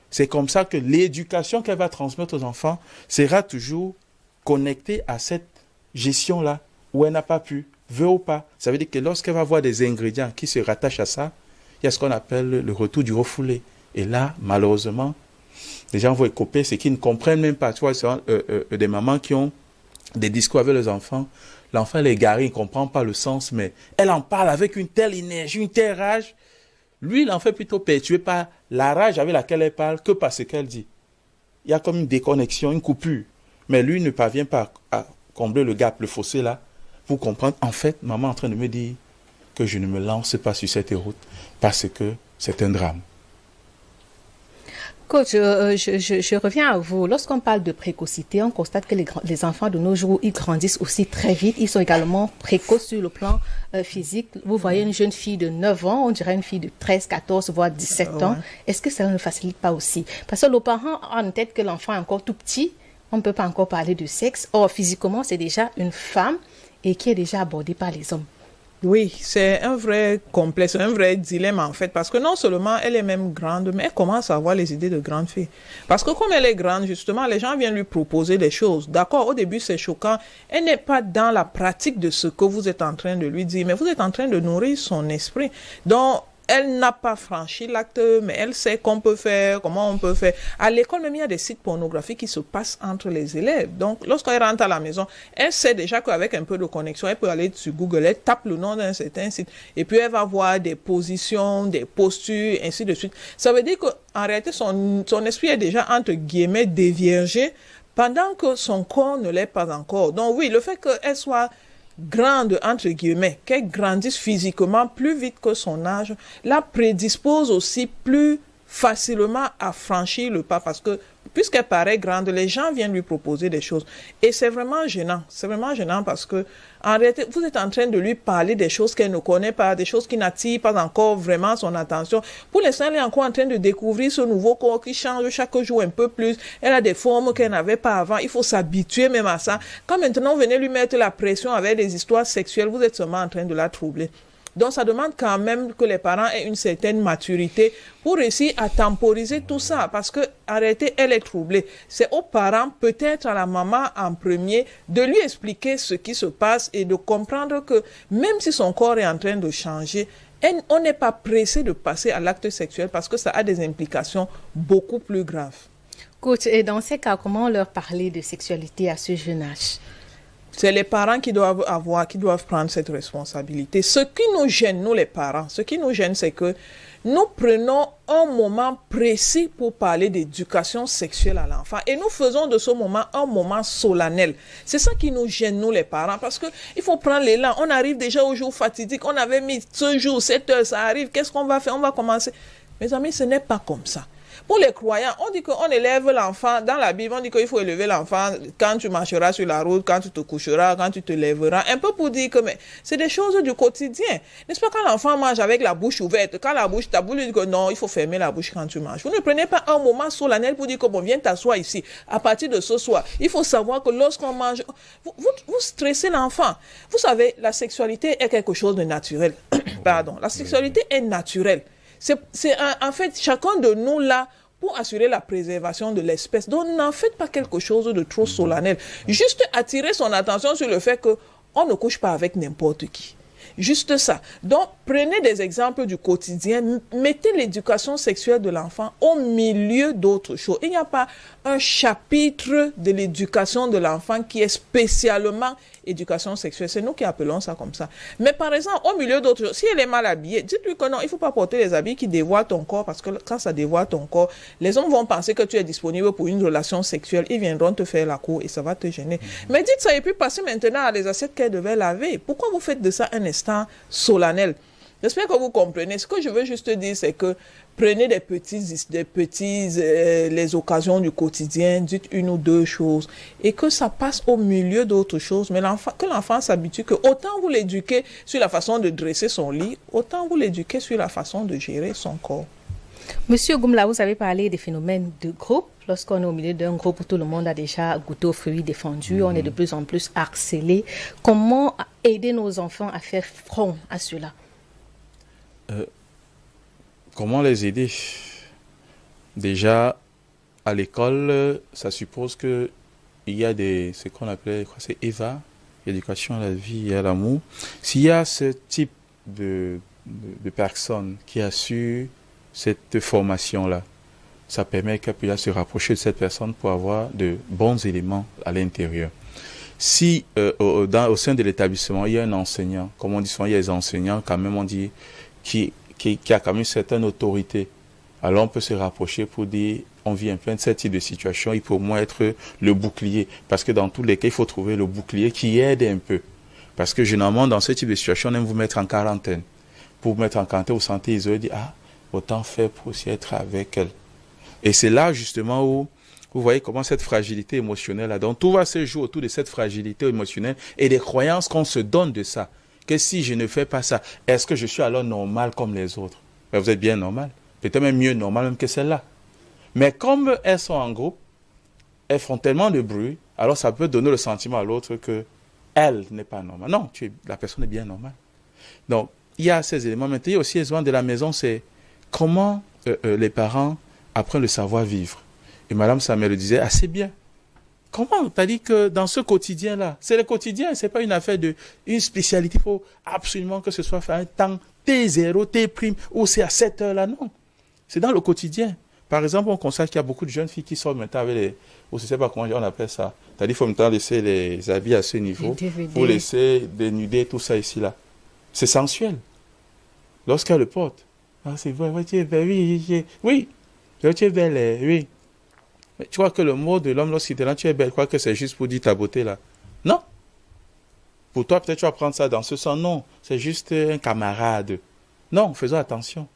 c'est comme ça que l'éducation qu'elle va transmettre aux enfants sera toujours connectée à cette gestion-là, où elle n'a pas pu, veut ou pas. Ça veut dire que lorsqu'elle va voir des ingrédients qui se rattachent à ça, il y a ce qu'on appelle le retour du refoulé. Et là, malheureusement, les gens vont écoper, c'est qu'ils ne comprennent même pas. Tu vois, c'est des mamans qui ont des discours avec les enfants. L'enfant, elle est égaré, il ne comprend pas le sens, mais elle en parle avec une telle énergie, une telle rage. Lui, il en fait plutôt perturbé par la rage avec laquelle elle parle que par ce qu'elle dit. Il y a comme une déconnexion, une coupure. Mais lui ne parvient pas à combler le gap, le fossé là, pour comprendre, en fait, maman est en train de me dire que je ne me lance pas sur cette route parce que c'est un drame. Coach, je reviens à vous. Lorsqu'on parle de précocité, on constate que les enfants de nos jours, ils grandissent aussi très vite. Ils sont également précoces sur le plan physique. Vous voyez une jeune fille de 9 ans, on dirait une fille de 13, 14, voire 17 ans. Est-ce que ça ne facilite pas aussi? Parce que nos parents ont en tête que l'enfant est encore tout petit. On ne peut pas encore parler de sexe. Or, physiquement, c'est déjà une femme et qui est déjà abordée par les hommes. Oui, c'est un vrai complexe, un vrai dilemme en fait, parce que non seulement elle est même grande, mais elle commence à avoir les idées de grande fille. Parce que comme elle est grande, justement, les gens viennent lui proposer des choses. D'accord, au début c'est choquant, elle n'est pas dans la pratique de ce que vous êtes en train de lui dire, mais vous êtes en train de nourrir son esprit. Donc, elle n'a pas franchi l'acte, mais elle sait qu'on peut faire, comment on peut faire. À l'école, même, il y a des sites pornographiques qui se passent entre les élèves. Donc, lorsqu'elle rentre à la maison, elle sait déjà qu'avec un peu de connexion, elle peut aller sur Google, elle tape le nom d'un certain site, et puis elle va voir des positions, des postures, ainsi de suite. Ça veut dire qu'en réalité, son esprit est déjà, entre guillemets, déviergé, pendant que son corps ne l'est pas encore. Donc oui, le fait qu'elle soit grande, entre guillemets, qu'elle grandisse physiquement plus vite que son âge, la prédispose aussi plus facilement à franchir le pas, parce que puisqu'elle paraît grande, les gens viennent lui proposer des choses. Et c'est vraiment gênant. C'est vraiment gênant parce que, en réalité, vous êtes en train de lui parler des choses qu'elle ne connaît pas, des choses qui n'attirent pas encore vraiment son attention. Pour l'instant, elle est encore en train de découvrir ce nouveau corps qui change chaque jour un peu plus. Elle a des formes qu'elle n'avait pas avant. Il faut s'habituer même à ça. Quand maintenant, vous venez lui mettre la pression avec des histoires sexuelles, vous êtes seulement en train de la troubler. Donc, ça demande quand même que les parents aient une certaine maturité pour réussir à temporiser tout ça. Parce que, en réalité, elle est troublée. C'est aux parents, peut-être à la maman en premier, de lui expliquer ce qui se passe et de comprendre que même si son corps est en train de changer, on n'est pas pressé de passer à l'acte sexuel parce que ça a des implications beaucoup plus graves. Coach, et dans ces cas, comment leur parler de sexualité à ce jeune âge? C'est les parents qui doivent prendre cette responsabilité. Ce qui nous gêne, nous les parents, c'est que nous prenons un moment précis pour parler d'éducation sexuelle à l'enfant. Et nous faisons de ce moment un moment solennel. C'est ça qui nous gêne, nous les parents, parce que il faut prendre l'élan. On arrive déjà au jour fatidique. On avait mis ce jour, 7 heures, ça arrive. Qu'est-ce qu'on va faire? On va commencer. Mes amis, ce n'est pas comme ça. Pour les croyants, on dit qu'on élève l'enfant, dans la Bible, on dit qu'il faut élever l'enfant quand tu marcheras sur la route, quand tu te coucheras, quand tu te lèveras, un peu pour dire que mais c'est des choses du quotidien. N'est-ce pas, quand l'enfant mange avec la bouche ouverte, quand la bouche, ta bouche lui dit que non, il faut fermer la bouche quand tu manges. Vous ne prenez pas un moment solennel pour dire que bon, viens t'asseoir ici. À partir de ce soir, il faut savoir que lorsqu'on mange, vous stressez l'enfant. Vous savez, la sexualité est quelque chose de naturel. Pardon, la sexualité est naturelle. C'est en fait chacun de nous là pour assurer la préservation de l'espèce. Donc n'en faites pas quelque chose de trop solennel. Juste attirer son attention sur le fait que on ne couche pas avec n'importe qui. Juste ça. Donc, prenez des exemples du quotidien. Mettez l'éducation sexuelle de l'enfant au milieu d'autres choses. Il n'y a pas un chapitre de l'éducation de l'enfant qui est spécialement éducation sexuelle. C'est nous qui appelons ça comme ça. Mais par exemple, au milieu d'autres choses, si elle est mal habillée, dites-lui que non, il ne faut pas porter les habits qui dévoilent ton corps, parce que quand ça dévoile ton corps, les hommes vont penser que tu es disponible pour une relation sexuelle. Ils viendront te faire la cour et ça va te gêner. Mais dites ça et puis passez maintenant à les assiettes qu'elle devait laver. Pourquoi vous faites de ça un instant solennel? J'espère que vous comprenez. Ce que je veux juste dire, c'est que prenez les occasions du quotidien, dites une ou deux choses, et que ça passe au milieu d'autres choses. Mais que l'enfant s'habitue que autant vous l'éduquez sur la façon de dresser son lit, autant vous l'éduquez sur la façon de gérer son corps. Monsieur Goumla, vous avez parlé des phénomènes de groupe. Lorsqu'on est au milieu d'un groupe où tout le monde a déjà goûté aux fruits défendus, on est de plus en plus harcelé. Comment aider nos enfants à faire front à cela? Comment les aider? Déjà, à l'école, ça suppose qu'il y a ce qu'on appelle, c'est EVA, éducation à la vie et à l'amour. S'il y a ce type de personnes qui assurent cette formation-là, ça permet qu'elle puisse se rapprocher de cette personne pour avoir de bons éléments à l'intérieur. Si au sein de l'établissement, il y a un enseignant, comme on dit souvent, il y a des enseignants, quand même, on dit, qui a quand même une certaine autorité, alors on peut se rapprocher pour dire, on vit en plein de ce type de situation, il peut au moins être le bouclier. Parce que dans tous les cas, il faut trouver le bouclier qui aide un peu. Parce que généralement, dans ce type de situation, on aime vous mettre en quarantaine. Pour vous mettre en quarantaine, vous sentez isolé, dit, autant faire pour aussi être avec elle. Et c'est là, justement, où vous voyez comment cette fragilité émotionnelle, donc tout va se jouer autour de cette fragilité émotionnelle et des croyances qu'on se donne de ça. Que si je ne fais pas ça, est-ce que je suis alors normal comme les autres? Ben, vous êtes bien normal. Peut-être même mieux normal même que celle-là. Mais comme elles sont en groupe, elles font tellement de bruit, alors ça peut donner le sentiment à l'autre que elle n'est pas normale. Non, la personne est bien normale. Donc, il y a ces éléments. Maintenant, il y a aussi les éléments de la maison, c'est comment les parents apprennent le savoir-vivre. Et Madame Samuel le disait assez bien. Comment? Tu as dit que dans ce quotidien-là, c'est le quotidien, c'est pas une affaire une spécialité. Il faut absolument que ce soit fait un temps T0, T', ou c'est à cette heure-là. Non. C'est dans le quotidien. Par exemple, on constate qu'il y a beaucoup de jeunes filles qui sortent maintenant avec les... Ou je ne sais pas comment on appelle ça. Tu as dit qu'il faut maintenant laisser les habits à ce niveau. Il faut laisser dénuder tout ça ici, là. C'est sensuel. Lorsqu'elle le porte. C'est vrai, tu es belle, oui. Tu es belle, oui. Mais tu crois que le mot de l'homme, lorsqu'il est là, tu es belle, tu crois que c'est juste pour dire ta beauté, là? Non. Pour toi, peut-être tu vas prendre ça dans ce sens. Non, c'est juste un camarade. Non, faisons attention.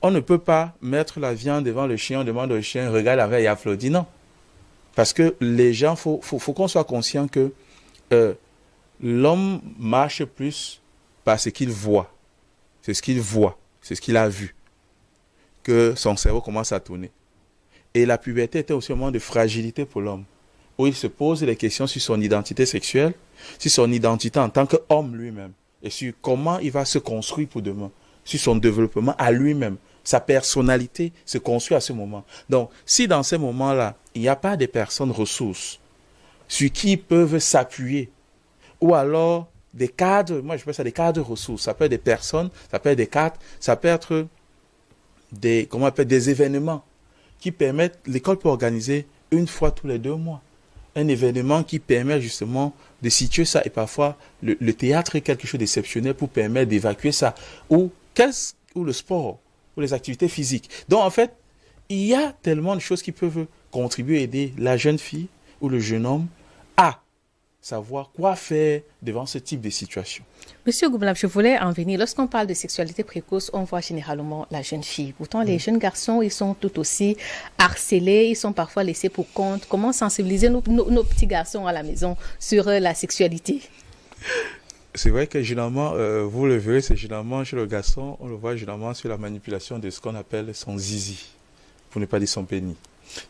On ne peut pas mettre la viande devant le chien, on demande au chien, regarde la veille et applaudit. Non. Parce que les gens, faut qu'on soit conscient que l'homme marche plus par ce qu'il voit. C'est ce qu'il voit, c'est ce qu'il a vu. Que son cerveau commence à tourner. Et la puberté était aussi un moment de fragilité pour l'homme, où il se pose des questions sur son identité sexuelle, sur son identité en tant qu'homme lui-même, et sur comment il va se construire pour demain, sur son développement à lui-même. Sa personnalité se construit à ce moment. Donc, si dans ces moments-là, il n'y a pas de personnes ressources sur qui ils peuvent s'appuyer, ou alors des cadres, moi je appelle ça des cadres ressources, ça peut être des personnes, ça peut être des cadres, ça peut être des événements qui permettent, l'école peut organiser une fois tous les 2 mois, un événement qui permet justement de situer ça, et parfois le théâtre est quelque chose d'exceptionnel pour permettre d'évacuer ça, ou le sport, ou les activités physiques. Donc en fait, il y a tellement de choses qui peuvent contribuer à aider la jeune fille ou le jeune homme à savoir quoi faire devant ce type de situation. Monsieur Goublab, je voulais en venir. Lorsqu'on parle de sexualité précoce, on voit généralement la jeune fille. Pourtant, les jeunes garçons, ils sont tout aussi harcelés, ils sont parfois laissés pour compte. Comment sensibiliser nos petits garçons à la maison sur la sexualité? C'est vrai que généralement, vous le verrez, c'est généralement chez le garçon, on le voit généralement sur la manipulation de ce qu'on appelle son zizi, pour ne pas dire son pénis.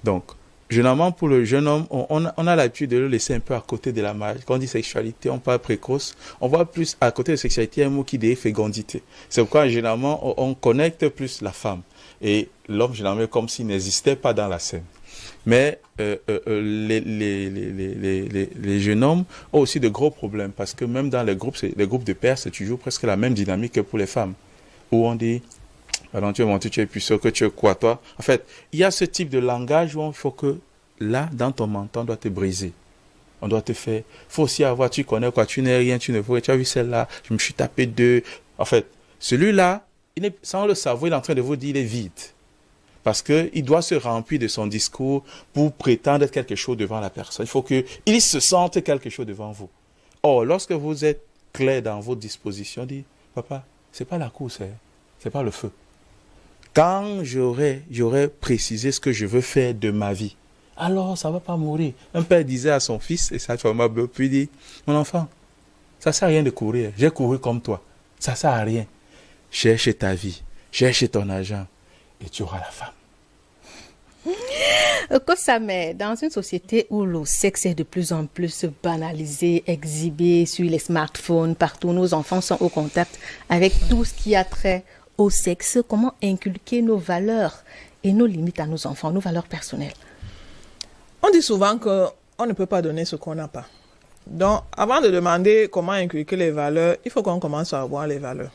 Donc, généralement, pour le jeune homme, on a l'habitude de le laisser un peu à côté de la marge. Quand on dit sexualité, on parle précoce. On voit plus à côté de sexualité un mot qui dit fécondité. C'est pourquoi, généralement, on connecte plus la femme. Et l'homme, généralement, comme s'il n'existait pas dans la scène. Mais les jeunes hommes ont aussi de gros problèmes. Parce que même dans les groupes de pères, c'est toujours presque la même dynamique que pour les femmes. Où on dit... Alors tu es menti, tu es puissant, que tu es quoi toi? En fait, il y a ce type de langage où il faut que, là, dans ton menton, on doit te briser. On doit te faire... Il faut aussi avoir, tu connais quoi, tu n'es rien, tu ne vois, tu as vu celle-là, je me suis tapé 2. En fait, celui-là, sans le savoir, il est en train de vous dire, il est vide. Parce qu'il doit se remplir de son discours pour prétendre être quelque chose devant la personne. Il faut qu'il se sente quelque chose devant vous. Or, lorsque vous êtes clair dans vos dispositions, dites, papa, c'est pas la course, c'est pas le feu. Quand j'aurais précisé ce que je veux faire de ma vie, alors ça ne va pas mourir. Un père disait à son fils, et ça m'a puis dit, mon enfant, ça ne sert à rien de courir. J'ai couru comme toi. Ça ne sert à rien. Cherche ta vie, cherche ton argent, et tu auras la femme. Kosameh, dans une société où le sexe est de plus en plus banalisé, exhibé sur les smartphones, partout, nos enfants sont au contact avec tout ce qui a trait au sexe, comment inculquer nos valeurs et nos limites à nos enfants, nos valeurs personnelles? On dit souvent qu'on ne peut pas donner ce qu'on n'a pas. Donc, avant de demander comment inculquer les valeurs, il faut qu'on commence à avoir les valeurs.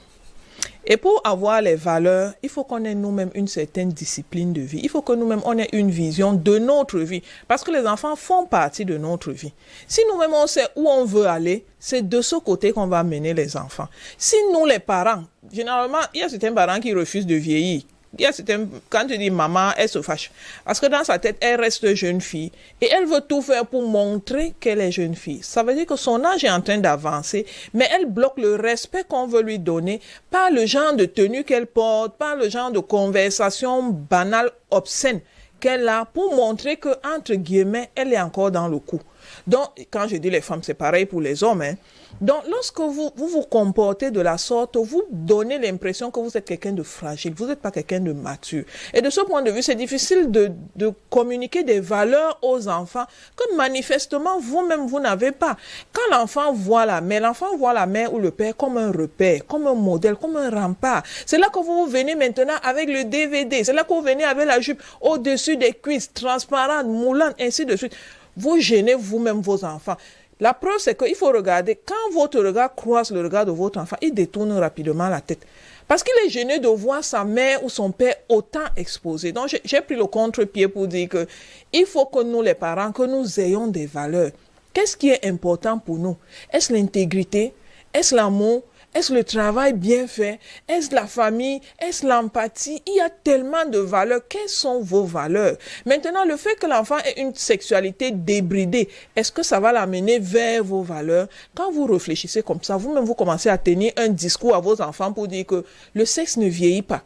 Et pour avoir les valeurs, il faut qu'on ait nous-mêmes une certaine discipline de vie. Il faut que nous-mêmes, on ait une vision de notre vie. Parce que les enfants font partie de notre vie. Si nous-mêmes, on sait où on veut aller, c'est de ce côté qu'on va mener les enfants. Si nous, les parents, généralement, il y a certains parents qui refusent de vieillir. Il y a certains, quand tu dis maman, elle se fâche. Parce que dans sa tête, elle reste jeune fille. Et elle veut tout faire pour montrer qu'elle est jeune fille. Ça veut dire que son âge est en train d'avancer, mais elle bloque le respect qu'on veut lui donner par le genre de tenue qu'elle porte, par le genre de conversation banale, obscène qu'elle a pour montrer que, entre guillemets, elle est encore dans le coup. Donc, quand je dis les femmes, c'est pareil pour les hommes, hein. Donc, lorsque vous vous comportez de la sorte, vous donnez l'impression que vous êtes quelqu'un de fragile, vous n'êtes pas quelqu'un de mature. Et de ce point de vue, c'est difficile de communiquer des valeurs aux enfants que manifestement, vous-même, vous n'avez pas. Quand l'enfant voit la mère ou le père comme un repère, comme un modèle, comme un rempart. C'est là que vous venez maintenant avec le DVD. C'est là que vous venez avec la jupe au-dessus des cuisses, transparente, moulante, ainsi de suite. Vous gênez vous-même vos enfants. La preuve, c'est qu'il faut regarder. Quand votre regard croise le regard de votre enfant, il détourne rapidement la tête. Parce qu'il est gêné de voir sa mère ou son père autant exposé. Donc, j'ai pris le contre-pied pour dire que il faut que nous, les parents, que nous ayons des valeurs. Qu'est-ce qui est important pour nous? Est-ce l'intégrité? Est-ce l'amour? Est-ce le travail bien fait? Est-ce la famille? Est-ce l'empathie? Il y a tellement de valeurs. Quelles sont vos valeurs? Maintenant, le fait que l'enfant ait une sexualité débridée, est-ce que ça va l'amener vers vos valeurs? Quand vous réfléchissez comme ça, vous-même, vous commencez à tenir un discours à vos enfants pour dire que le sexe ne vieillit pas.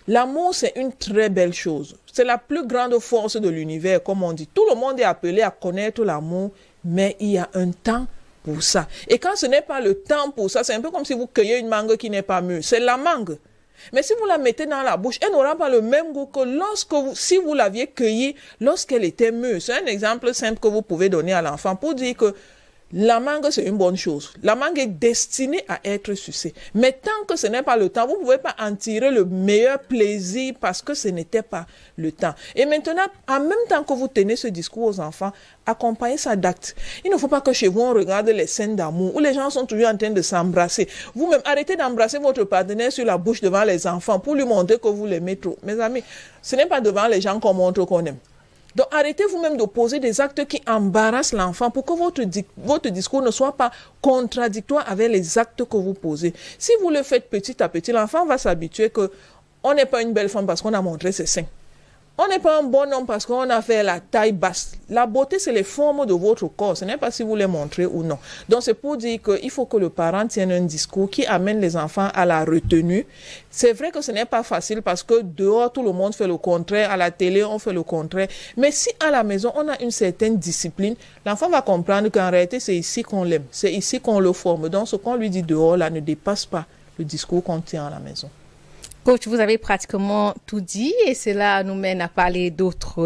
L'amour, c'est une très belle chose. C'est la plus grande force de l'univers, comme on dit. Tout le monde est appelé à connaître l'amour, mais il y a un temps pour ça. Et quand ce n'est pas le temps pour ça, c'est un peu comme si vous cueillez une mangue qui n'est pas mûre. C'est la mangue. Mais si vous la mettez dans la bouche, elle n'aura pas le même goût que si vous l'aviez cueillie lorsqu'elle était mûre. C'est un exemple simple que vous pouvez donner à l'enfant pour dire que la mangue, c'est une bonne chose. La mangue est destinée à être sucée. Mais tant que ce n'est pas le temps, vous ne pouvez pas en tirer le meilleur plaisir parce que ce n'était pas le temps. Et maintenant, en même temps que vous tenez ce discours aux enfants, accompagnez ça d'actes. Il ne faut pas que chez vous, on regarde les scènes d'amour où les gens sont toujours en train de s'embrasser. Vous-même, arrêtez d'embrasser votre partenaire sur la bouche devant les enfants pour lui montrer que vous l'aimez trop. Mes amis, ce n'est pas devant les gens qu'on montre qu'on aime. Donc, arrêtez vous-même de poser des actes qui embarrassent l'enfant pour que votre discours ne soit pas contradictoire avec les actes que vous posez. Si vous le faites petit à petit, l'enfant va s'habituer qu'on n'est pas une belle femme parce qu'on a montré ses seins. On n'est pas un bon homme parce qu'on a fait la taille basse. La beauté, c'est les formes de votre corps. Ce n'est pas si vous les montrez ou non. Donc, c'est pour dire qu'il faut que le parent tienne un discours qui amène les enfants à la retenue. C'est vrai que ce n'est pas facile parce que dehors, tout le monde fait le contraire. À la télé, on fait le contraire. Mais si à la maison, on a une certaine discipline, l'enfant va comprendre qu'en réalité, c'est ici qu'on l'aime. C'est ici qu'on le forme. Donc, ce qu'on lui dit dehors, là, ne dépasse pas le discours qu'on tient à la maison. Coach, vous avez pratiquement tout dit et cela nous amène à parler d'autres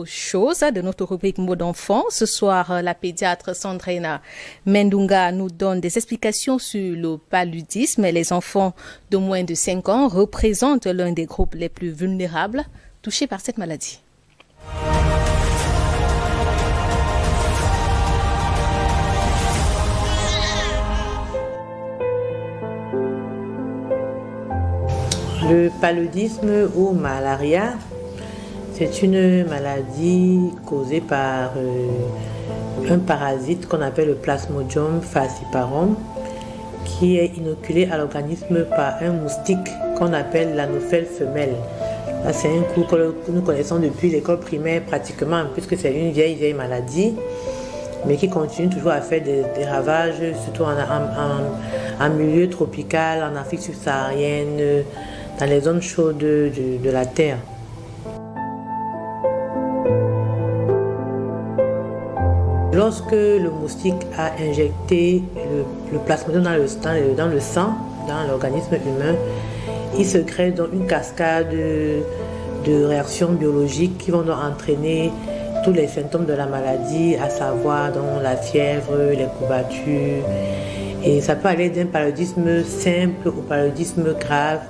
choses de notre rubrique Mots d'enfant. Ce soir, la pédiatre Sandrina Mendunga nous donne des explications sur le paludisme. Les enfants de moins de 5 ans représentent l'un des groupes les plus vulnérables touchés par cette maladie. Le paludisme ou malaria, c'est une maladie causée par un parasite qu'on appelle le Plasmodium falciparum, qui est inoculé à l'organisme par un moustique qu'on appelle l'anophèle femelle. Là, c'est un coup que nous connaissons depuis l'école primaire pratiquement, puisque c'est une vieille maladie, mais qui continue toujours à faire des ravages, surtout en milieu tropical, en Afrique subsaharienne, dans les zones chaudes de la Terre. Lorsque le moustique a injecté le plasmodium dans le sang, dans l'organisme humain, il se crée donc une cascade de réactions biologiques qui vont donc entraîner tous les symptômes de la maladie, à savoir donc la fièvre, les courbatures. Et ça peut aller d'un paludisme simple au paludisme grave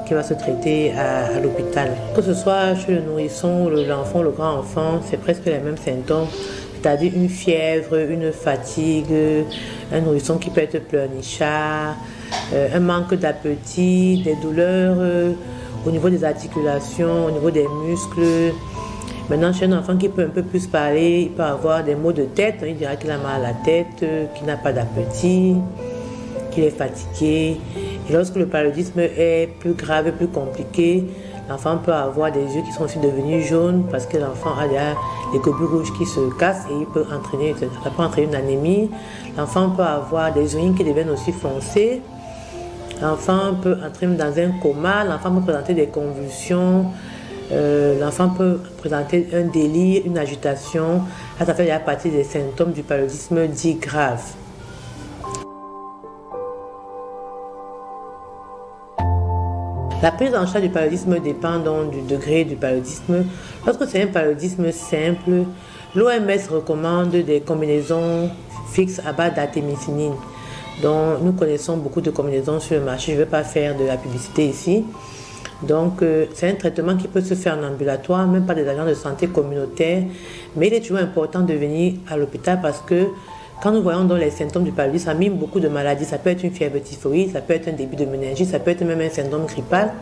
qui va se traiter à l'hôpital. Que ce soit chez le nourrisson, l'enfant, le grand enfant, c'est presque les mêmes symptômes c'est-à-dire une fièvre, une fatigue, un nourrisson qui peut être pleurnichard, un manque d'appétit, des douleurs au niveau des articulations, au niveau des muscles. Maintenant, chez un enfant qui peut un peu plus parler, il peut avoir des maux de tête, il dira qu'il a mal à la tête, qu'il n'a pas d'appétit, qu'il est fatigué. Et lorsque le paludisme est plus grave et plus compliqué, l'enfant peut avoir des yeux qui sont aussi devenus jaunes parce que l'enfant a déjà les globules rouges qui se cassent et ça peut entraîner une anémie. L'enfant peut avoir des urines qui deviennent aussi foncées. L'enfant peut entrer dans un coma, l'enfant peut présenter des convulsions, l'enfant peut présenter un délire, une agitation. Là, ça fait déjà partie des symptômes du paludisme dit grave. La prise en charge du paludisme dépend donc du degré du paludisme. Lorsque c'est un paludisme simple, l'OMS recommande des combinaisons fixes à base d'artémisinine. Donc, nous connaissons beaucoup de combinaisons sur le marché. Je ne vais pas faire de la publicité ici. Donc, c'est un traitement qui peut se faire en ambulatoire, même par des agents de santé communautaires. Mais il est toujours important de venir à l'hôpital parce que quand nous voyons dans les symptômes du paludisme, ça mime beaucoup de maladies. Ça peut être une fièvre typhoïde, ça peut être un début de méningite, ça peut être même un syndrome grippal.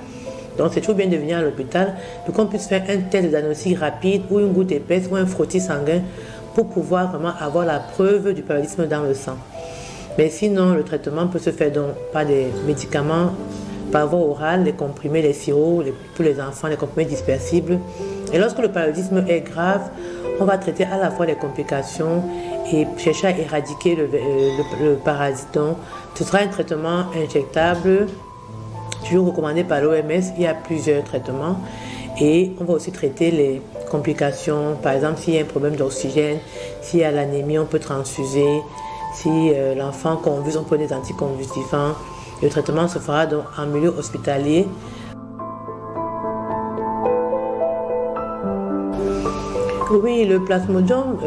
Donc, c'est toujours bien de venir à l'hôpital pour qu'on puisse faire un test de diagnostic rapide ou une goutte épaisse ou un frottis sanguin pour pouvoir vraiment avoir la preuve du paludisme dans le sang. Mais sinon, le traitement peut se faire donc par des médicaments par voie orale, les comprimés, les sirops, pour les enfants, les comprimés dispersibles. Et lorsque le paludisme est grave, on va traiter à la fois les complications et chercher à éradiquer le parasite. Donc, ce sera un traitement injectable, toujours recommandé par l'OMS. Il y a plusieurs traitements. Et on va aussi traiter les complications. Par exemple, s'il y a un problème d'oxygène, s'il y a l'anémie, on peut transfuser. Si l'enfant convulse, on peut des anticonvulsifants. Le traitement se fera donc en milieu hospitalier. Oui, le plasmodium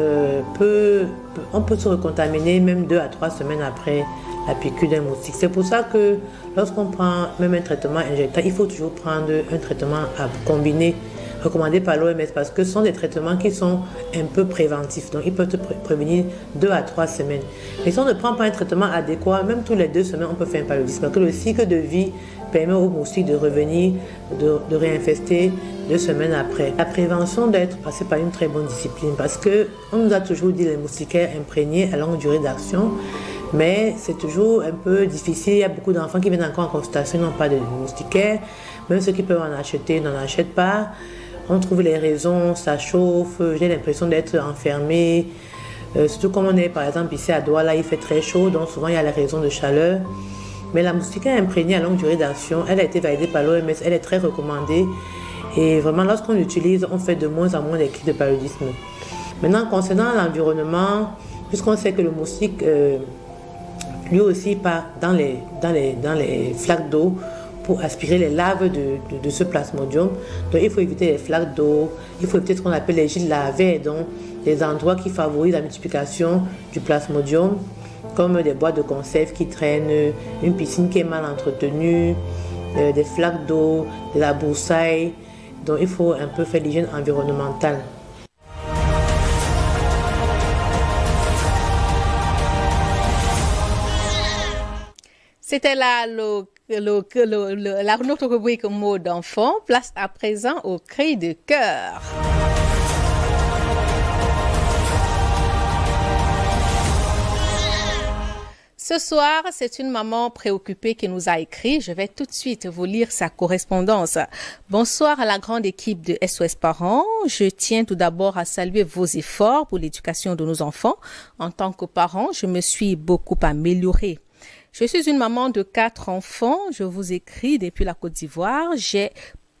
on peut se recontaminer même 2 à 3 semaines après la piqûre d'un moustique. C'est pour ça que lorsqu'on prend même un traitement injectable, il faut toujours prendre un traitement à combiner, recommandé par l'OMS, parce que ce sont des traitements qui sont un peu préventifs. Donc, ils peuvent te prévenir 2 à 3 semaines. Mais si on ne prend pas un traitement adéquat, même tous les 2 semaines, on peut faire un paludisme. Parce que le cycle de vie permet aux moustiques de revenir, de réinfester 2 semaines après. La prévention doit être passée par une très bonne discipline parce qu'on nous a toujours dit les moustiquaires imprégnés à longue durée d'action, mais c'est toujours un peu difficile. Il y a beaucoup d'enfants qui viennent encore en consultation, n'ont pas de moustiquaires. Même ceux qui peuvent en acheter n'en achètent pas. On trouve les raisons, ça chauffe, j'ai l'impression d'être enfermée. Surtout comme on est par exemple ici à Douala, il fait très chaud, donc souvent il y a les raisons de chaleur. Mais la moustiquaire imprégnée à longue durée d'action, elle a été validée par l'OMS, elle est très recommandée. Et vraiment, lorsqu'on l'utilise, on fait de moins en moins des crises de paludisme. Maintenant, concernant l'environnement, puisqu'on sait que le moustique, lui aussi, part dans les flaques d'eau pour aspirer les larves de ce plasmodium. Donc, il faut éviter les flaques d'eau, il faut éviter ce qu'on appelle les gîtes larvaires, donc des endroits qui favorisent la multiplication du plasmodium, comme des boîtes de conserve qui traînent, une piscine qui est mal entretenue, des flaques d'eau, de la broussaille. Donc il faut un peu faire l'hygiène environnementale. C'était là notre rubrique mots d'enfant. Place à présent au cri de cœur. Ce soir, c'est une maman préoccupée qui nous a écrit. Je vais tout de suite vous lire sa correspondance. Bonsoir à la grande équipe de SOS Parents. Je tiens tout d'abord à saluer vos efforts pour l'éducation de nos enfants. En tant que parent, je me suis beaucoup améliorée. Je suis une maman de 4 enfants. Je vous écris depuis la Côte d'Ivoire. J'ai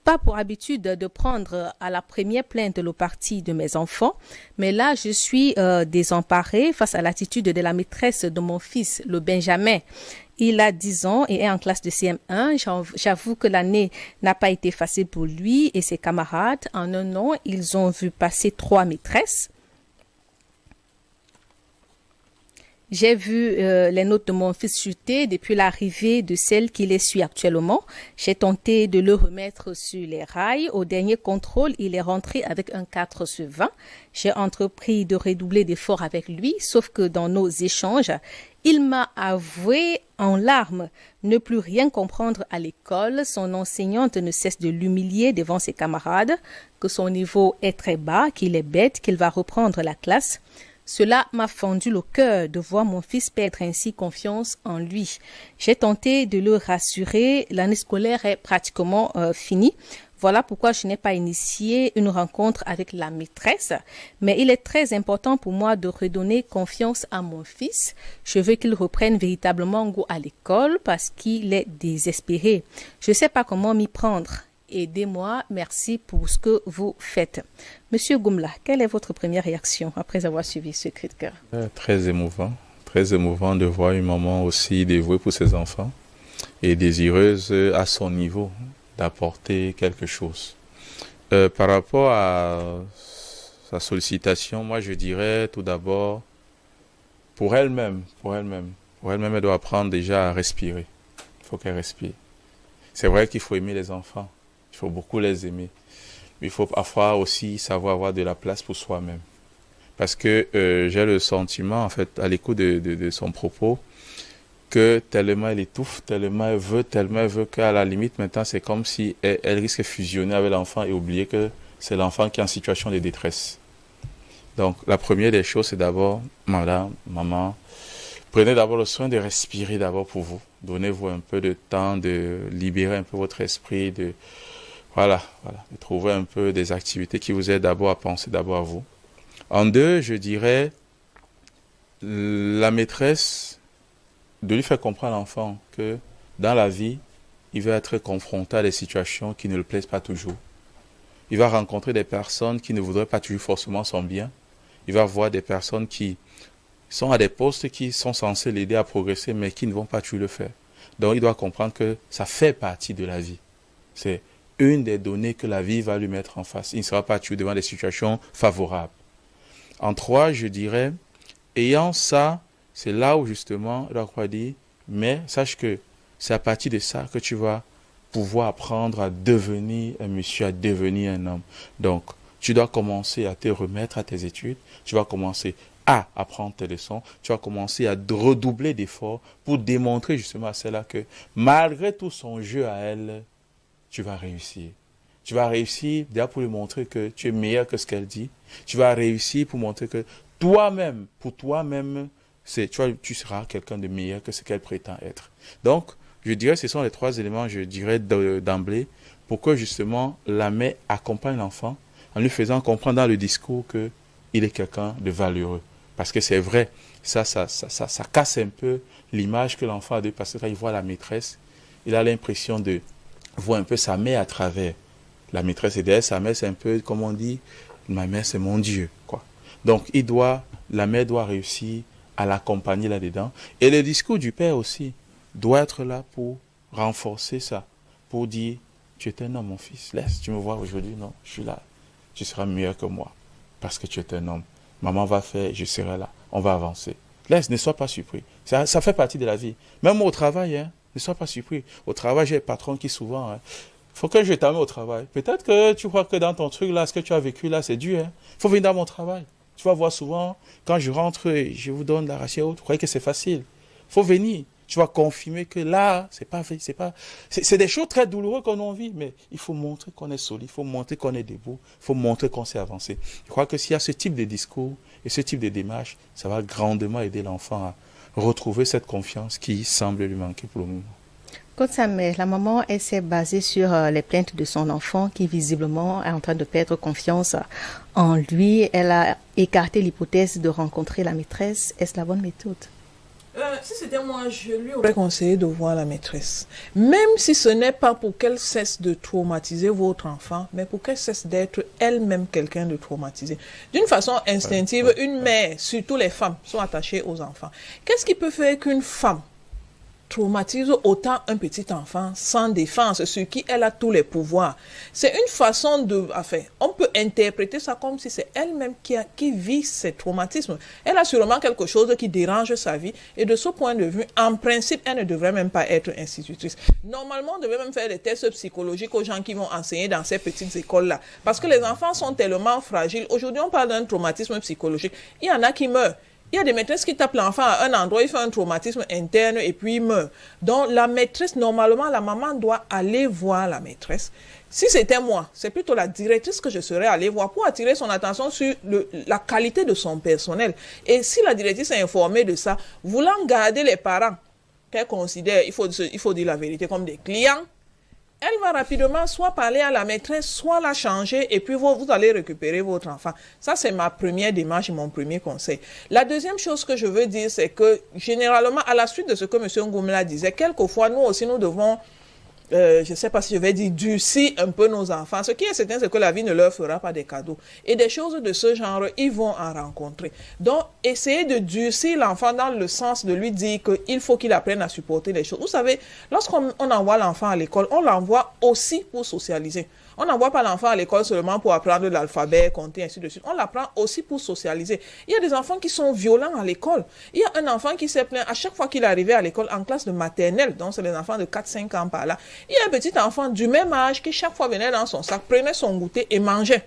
pas pour habitude de prendre à la première plainte le parti de mes enfants, mais là, je suis désemparée face à l'attitude de la maîtresse de mon fils, le Benjamin. Il a 10 ans et est en classe de CM1. J'avoue que l'année n'a pas été facile pour lui et ses camarades. En un an, ils ont vu passer 3 maîtresses. J'ai vu les notes de mon fils chuter depuis l'arrivée de celle qui les suit actuellement. J'ai tenté de le remettre sur les rails. Au dernier contrôle, il est rentré avec un 4 sur 20. J'ai entrepris de redoubler d'efforts avec lui, sauf que dans nos échanges, il m'a avoué en larmes ne plus rien comprendre à l'école. Son enseignante ne cesse de l'humilier devant ses camarades, que son niveau est très bas, qu'il est bête, qu'il va reprendre la classe. Cela m'a fendu le cœur de voir mon fils perdre ainsi confiance en lui. J'ai tenté de le rassurer. L'année scolaire est pratiquement finie. Voilà pourquoi je n'ai pas initié une rencontre avec la maîtresse. Mais il est très important pour moi de redonner confiance à mon fils. Je veux qu'il reprenne véritablement goût à l'école parce qu'il est désespéré. Je ne sais pas comment m'y prendre. Aidez-moi, merci pour ce que vous faites. Monsieur Goumla, quelle est votre première réaction après avoir suivi ce cri de cœur? Très émouvant de voir une maman aussi dévouée pour ses enfants et désireuse à son niveau d'apporter quelque chose. Par rapport à sa sollicitation, moi je dirais tout d'abord, pour elle-même, elle doit apprendre déjà à respirer. Il faut qu'elle respire. C'est vrai qu'il faut aimer les enfants. Il faut beaucoup les aimer. Mais il faut parfois aussi savoir avoir de la place pour soi-même. Parce que j'ai le sentiment, en fait, à l'écoute de son propos, que tellement elle étouffe, tellement elle veut qu'à la limite, maintenant, c'est comme si elle risque de fusionner avec l'enfant et oublier que c'est l'enfant qui est en situation de détresse. Donc, la première des choses, c'est d'abord, madame, maman, prenez d'abord le soin de respirer d'abord pour vous. Donnez-vous un peu de temps de libérer un peu votre esprit, de trouver un peu des activités qui vous aident d'abord à penser d'abord à vous. En deux, je dirais, la maîtresse, de lui faire comprendre à l'enfant que dans la vie, il va être confronté à des situations qui ne le plaisent pas toujours. Il va rencontrer des personnes qui ne voudraient pas toujours forcément son bien. Il va voir des personnes qui sont à des postes qui sont censés l'aider à progresser, mais qui ne vont pas toujours le faire. Donc, il doit comprendre que ça fait partie de la vie. C'est une des données que la vie va lui mettre en face. Il ne sera pas toujours devant des situations favorables. En trois, je dirais, ayant ça, c'est là où justement, il doit dire, mais sache que c'est à partir de ça que tu vas pouvoir apprendre à devenir un monsieur, à devenir un homme. Donc, tu dois commencer à te remettre à tes études, tu vas commencer à apprendre tes leçons, tu vas commencer à redoubler d'efforts pour démontrer justement à celle-là que malgré tout son jeu à elle, tu vas réussir. Tu vas réussir déjà pour lui montrer que tu es meilleur que ce qu'elle dit. Tu vas réussir pour montrer que toi-même, pour toi-même, tu seras quelqu'un de meilleur que ce qu'elle prétend être. Donc, je dirais que ce sont les trois éléments, je dirais d'emblée, pour que justement la mère accompagne l'enfant en lui faisant comprendre dans le discours qu'il est quelqu'un de valeureux. Parce que c'est vrai, ça casse un peu l'image que l'enfant a de, parce que quand il voit la maîtresse, il a l'impression de voir un peu sa mère à travers. La maîtresse est derrière sa mère, c'est un peu, comme on dit, ma mère c'est mon Dieu, quoi. Donc la mère doit réussir à l'accompagner là-dedans. Et le discours du père aussi doit être là pour renforcer ça, pour dire, tu es un homme mon fils, laisse, tu me vois aujourd'hui, non, je suis là, tu seras meilleur que moi, parce que tu es un homme. Maman va faire, je serai là, on va avancer. Laisse, ne sois pas surpris. Ça fait partie de la vie. Même au travail, ne sois pas surpris. Au travail, j'ai un patron qui souvent, faut que je t'amène au travail. Peut-être que tu crois que dans ton truc là, ce que tu as vécu là, c'est dur. Faut venir dans mon travail. Tu vas voir souvent, quand je rentre et je vous donne la ration, vous croyez que c'est facile. Faut venir. Tu vas confirmer que là, c'est des choses très douloureuses qu'on vit, mais il faut montrer qu'on est solide, il faut montrer qu'on est debout, il faut montrer qu'on s'est avancé. Je crois que s'il y a ce type de discours et ce type de démarche, ça va grandement aider l'enfant à retrouver cette confiance qui semble lui manquer pour le moment. Comme sa mère, la maman, elle s'est basée sur les plaintes de son enfant qui visiblement est en train de perdre confiance en lui. Elle a écarté l'hypothèse de rencontrer la maîtresse. Est-ce la bonne méthode? Si c'était moi, je lui aurais conseillé de voir la maîtresse. Même si ce n'est pas pour qu'elle cesse de traumatiser votre enfant, mais pour qu'elle cesse d'être elle-même quelqu'un de traumatisé. D'une façon instinctive, une mère, surtout les femmes, sont attachées aux enfants. Qu'est-ce qui peut faire qu'une femme traumatise autant un petit enfant sans défense, sur qui elle a tous les pouvoirs. C'est une façon de... Enfin, on peut interpréter ça comme si c'est elle-même qui vit ces traumatismes. Elle a sûrement quelque chose qui dérange sa vie et de ce point de vue, en principe, elle ne devrait même pas être institutrice. Normalement, on devrait même faire des tests psychologiques aux gens qui vont enseigner dans ces petites écoles-là. Parce que les enfants sont tellement fragiles. Aujourd'hui, on parle d'un traumatisme psychologique. Il y en a qui meurent. Il y a des maîtresses qui tapent l'enfant à un endroit, il fait un traumatisme interne et puis il meurt. Donc la maîtresse, normalement, la maman doit aller voir la maîtresse. Si c'était moi, c'est plutôt la directrice que je serais allée voir pour attirer son attention sur la qualité de son personnel. Et si la directrice est informée de ça, voulant garder les parents qu'elle considère, il faut dire la vérité, comme des clients, elle va rapidement soit parler à la maîtresse, soit la changer et puis vous allez récupérer votre enfant. Ça, c'est ma première démarche et mon premier conseil. La deuxième chose que je veux dire, c'est que généralement, à la suite de ce que M. Ngumla disait, quelquefois, nous aussi, nous devons, je ne sais pas si je vais dire, durcir un peu nos enfants. Ce qui est certain, c'est que la vie ne leur fera pas des cadeaux. Et des choses de ce genre, ils vont en rencontrer. Donc, essayez de durcir l'enfant dans le sens de lui dire qu'il faut qu'il apprenne à supporter les choses. Vous savez, lorsqu'on envoie l'enfant à l'école, on l'envoie aussi pour socialiser. On n'envoie pas l'enfant à l'école seulement pour apprendre l'alphabet, compter, ainsi de suite. On l'apprend aussi pour socialiser. Il y a des enfants qui sont violents à l'école. Il y a un enfant qui s'est plaint à chaque fois qu'il est arrivé à l'école en classe de maternelle, donc c'est les enfants de 4-5 ans par là. Il y a un petit enfant du même âge qui chaque fois venait dans son sac, prenait son goûter et mangeait.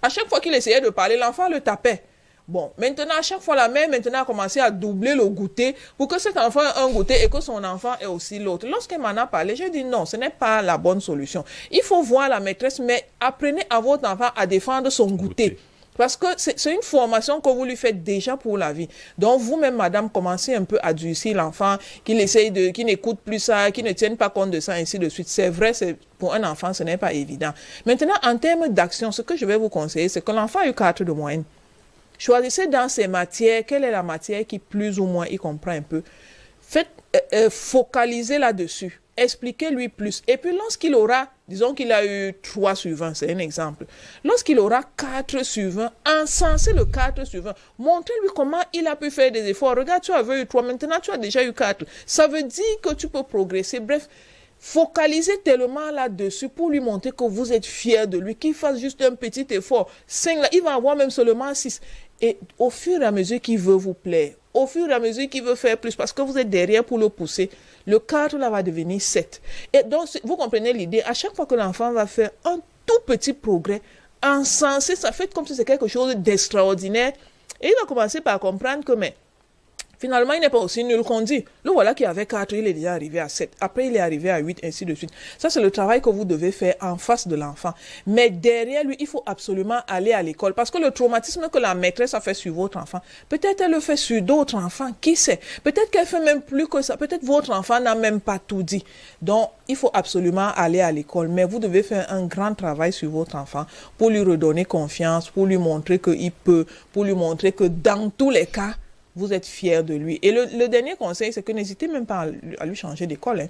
À chaque fois qu'il essayait de parler, l'enfant le tapait. Bon, maintenant, à chaque fois, la mère maintenant a commencé à doubler le goûter pour que cet enfant ait un goûter et que son enfant ait aussi l'autre. Lorsqu'elle m'en a parlé, j'ai dit non, ce n'est pas la bonne solution. Il faut voir la maîtresse, mais apprenez à votre enfant à défendre son goûter. Parce que c'est une formation que vous lui faites déjà pour la vie. Donc, vous-même, madame, commencez un peu à durcir l'enfant, qu'il n'écoute plus ça, qu'il ne tienne pas compte de ça, ainsi de suite. C'est vrai, pour un enfant, ce n'est pas évident. Maintenant, en termes d'action, ce que je vais vous conseiller, c'est que l'enfant a eu 4 de moyenne. Choisissez dans ces matières, quelle est la matière qui plus ou moins y comprend un peu. Focalisez là-dessus. Expliquez-lui plus. Et puis lorsqu'il aura, disons qu'il a eu 3 sur 20, c'est un exemple. Lorsqu'il aura 4 sur 20, encensez le 4 sur 20. Montrez-lui comment il a pu faire des efforts. Regarde, tu avais eu 3, maintenant tu as déjà eu 4. Ça veut dire que tu peux progresser. Bref, focalisez tellement là-dessus pour lui montrer que vous êtes fiers de lui, qu'il fasse juste un petit effort. 5, là, il va avoir même seulement 6. Et au fur et à mesure qu'il veut vous plaire, au fur et à mesure qu'il veut faire plus, parce que vous êtes derrière pour le pousser, le 4 là va devenir 7. Et donc, vous comprenez l'idée, à chaque fois que l'enfant va faire un tout petit progrès, encensé, ça fait comme si c'est quelque chose d'extraordinaire. Et il va commencer par comprendre que, mais finalement, il n'est pas aussi nul qu'on dit. Le voilà qui avait 4, il est déjà arrivé à 7. Après, il est arrivé à 8, ainsi de suite. Ça, c'est le travail que vous devez faire en face de l'enfant. Mais derrière lui, il faut absolument aller à l'école. Parce que le traumatisme que la maîtresse a fait sur votre enfant, peut-être elle le fait sur d'autres enfants. Qui sait? Peut-être qu'elle fait même plus que ça. Peut-être votre enfant n'a même pas tout dit. Donc, il faut absolument aller à l'école. Mais vous devez faire un grand travail sur votre enfant pour lui redonner confiance, pour lui montrer qu'il peut, pour lui montrer que dans tous les cas, vous êtes fiers de lui. Et le dernier conseil, c'est que n'hésitez même pas à lui changer d'école. Hein.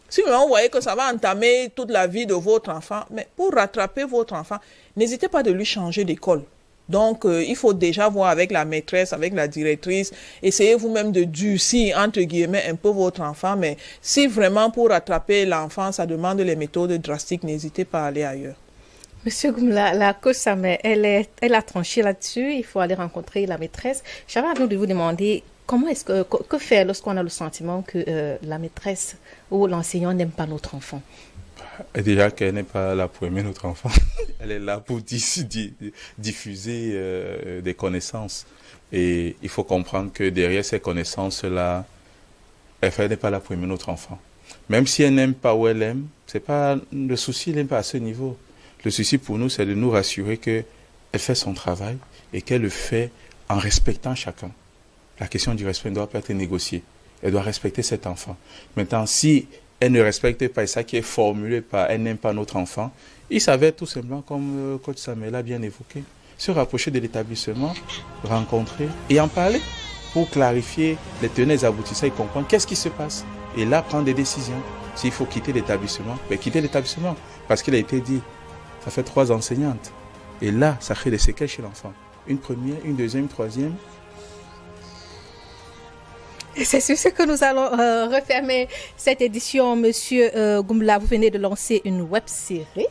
Si vous voyez que ça va entamer toute la vie de votre enfant, mais pour rattraper votre enfant, n'hésitez pas de lui changer d'école. Donc, il faut déjà voir avec la maîtresse, avec la directrice, essayez vous-même de durcir, entre guillemets, un peu votre enfant. Mais si vraiment pour rattraper l'enfant, ça demande les méthodes drastiques, n'hésitez pas à aller ailleurs. Monsieur Ngumla, la coach Samé, elle a tranché là-dessus. Il faut aller rencontrer la maîtresse. J'avais envie de vous demander comment que faire lorsqu'on a le sentiment que la maîtresse ou l'enseignant n'aime pas notre enfant. Et déjà qu'elle n'est pas là pour aimer notre enfant. Elle est là pour diffuser des connaissances. Et il faut comprendre que derrière ces connaissances-là, elle n'est pas là pour aimer notre enfant. Même si elle n'aime pas où elle aime, c'est pas le souci, elle n'aime pas à ce niveau. Le souci pour nous, c'est de nous rassurer qu'elle fait son travail et qu'elle le fait en respectant chacun. La question du respect ne doit pas être négociée. Elle doit respecter cet enfant. Maintenant, si elle ne respecte pas ça qui est formulé par elle n'aime pas notre enfant, il s'avère tout simplement, comme coach Samuel l'a bien évoqué, se rapprocher de l'établissement, rencontrer et en parler pour clarifier les tenants et aboutissants et comprendre qu'est-ce qui se passe. Et là, prendre des décisions. S'il faut quitter l'établissement, ben quitter l'établissement. Parce qu'il a été dit, ça fait 3 enseignantes. Et là, ça crée des séquelles chez l'enfant. Une première, une deuxième, une troisième. Et c'est sur ce que nous allons refermer cette édition. Monsieur Goumbla, vous venez de lancer une web-série.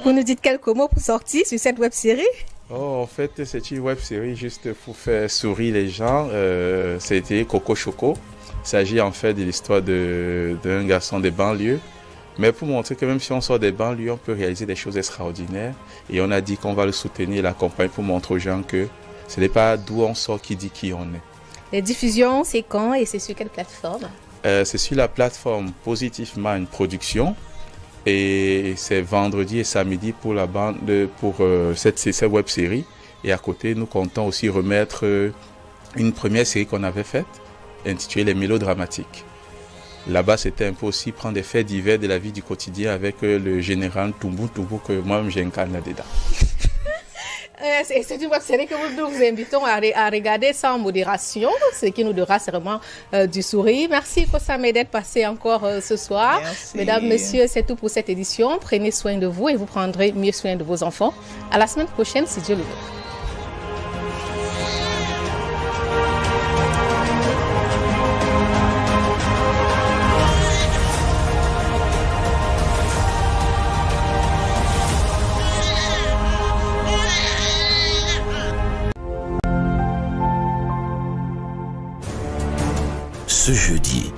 Vous nous dites quelques mots pour sortir sur cette web-série? En fait, c'est une web-série juste pour faire sourire les gens. C'était Coco Choco. Il s'agit en fait de l'histoire d'un garçon des banlieues. Mais pour montrer que même si on sort des banlieues, on peut réaliser des choses extraordinaires. Et on a dit qu'on va le soutenir et l'accompagner pour montrer aux gens que ce n'est pas d'où on sort qui dit qui on est. Les diffusions, c'est quand et c'est sur quelle plateforme? C'est sur la plateforme Positive Mind Production. Et c'est vendredi et samedi pour cette web-série. Et à côté, nous comptons aussi remettre une première série qu'on avait faite, intitulée Les Mélodramatiques. Là-bas, c'était un peu aussi prendre des faits divers de la vie du quotidien avec le général Toumbo que moi-même j'incarne là-dedans. C'est une web-série que nous vous invitons à regarder sans modération, ce qui nous donnera vraiment du sourire. Merci Kossamé d'être passé encore ce soir. Merci. Mesdames, Messieurs, c'est tout pour cette édition. Prenez soin de vous et vous prendrez mieux soin de vos enfants. À la semaine prochaine, si Dieu le veut. Ce jeudi,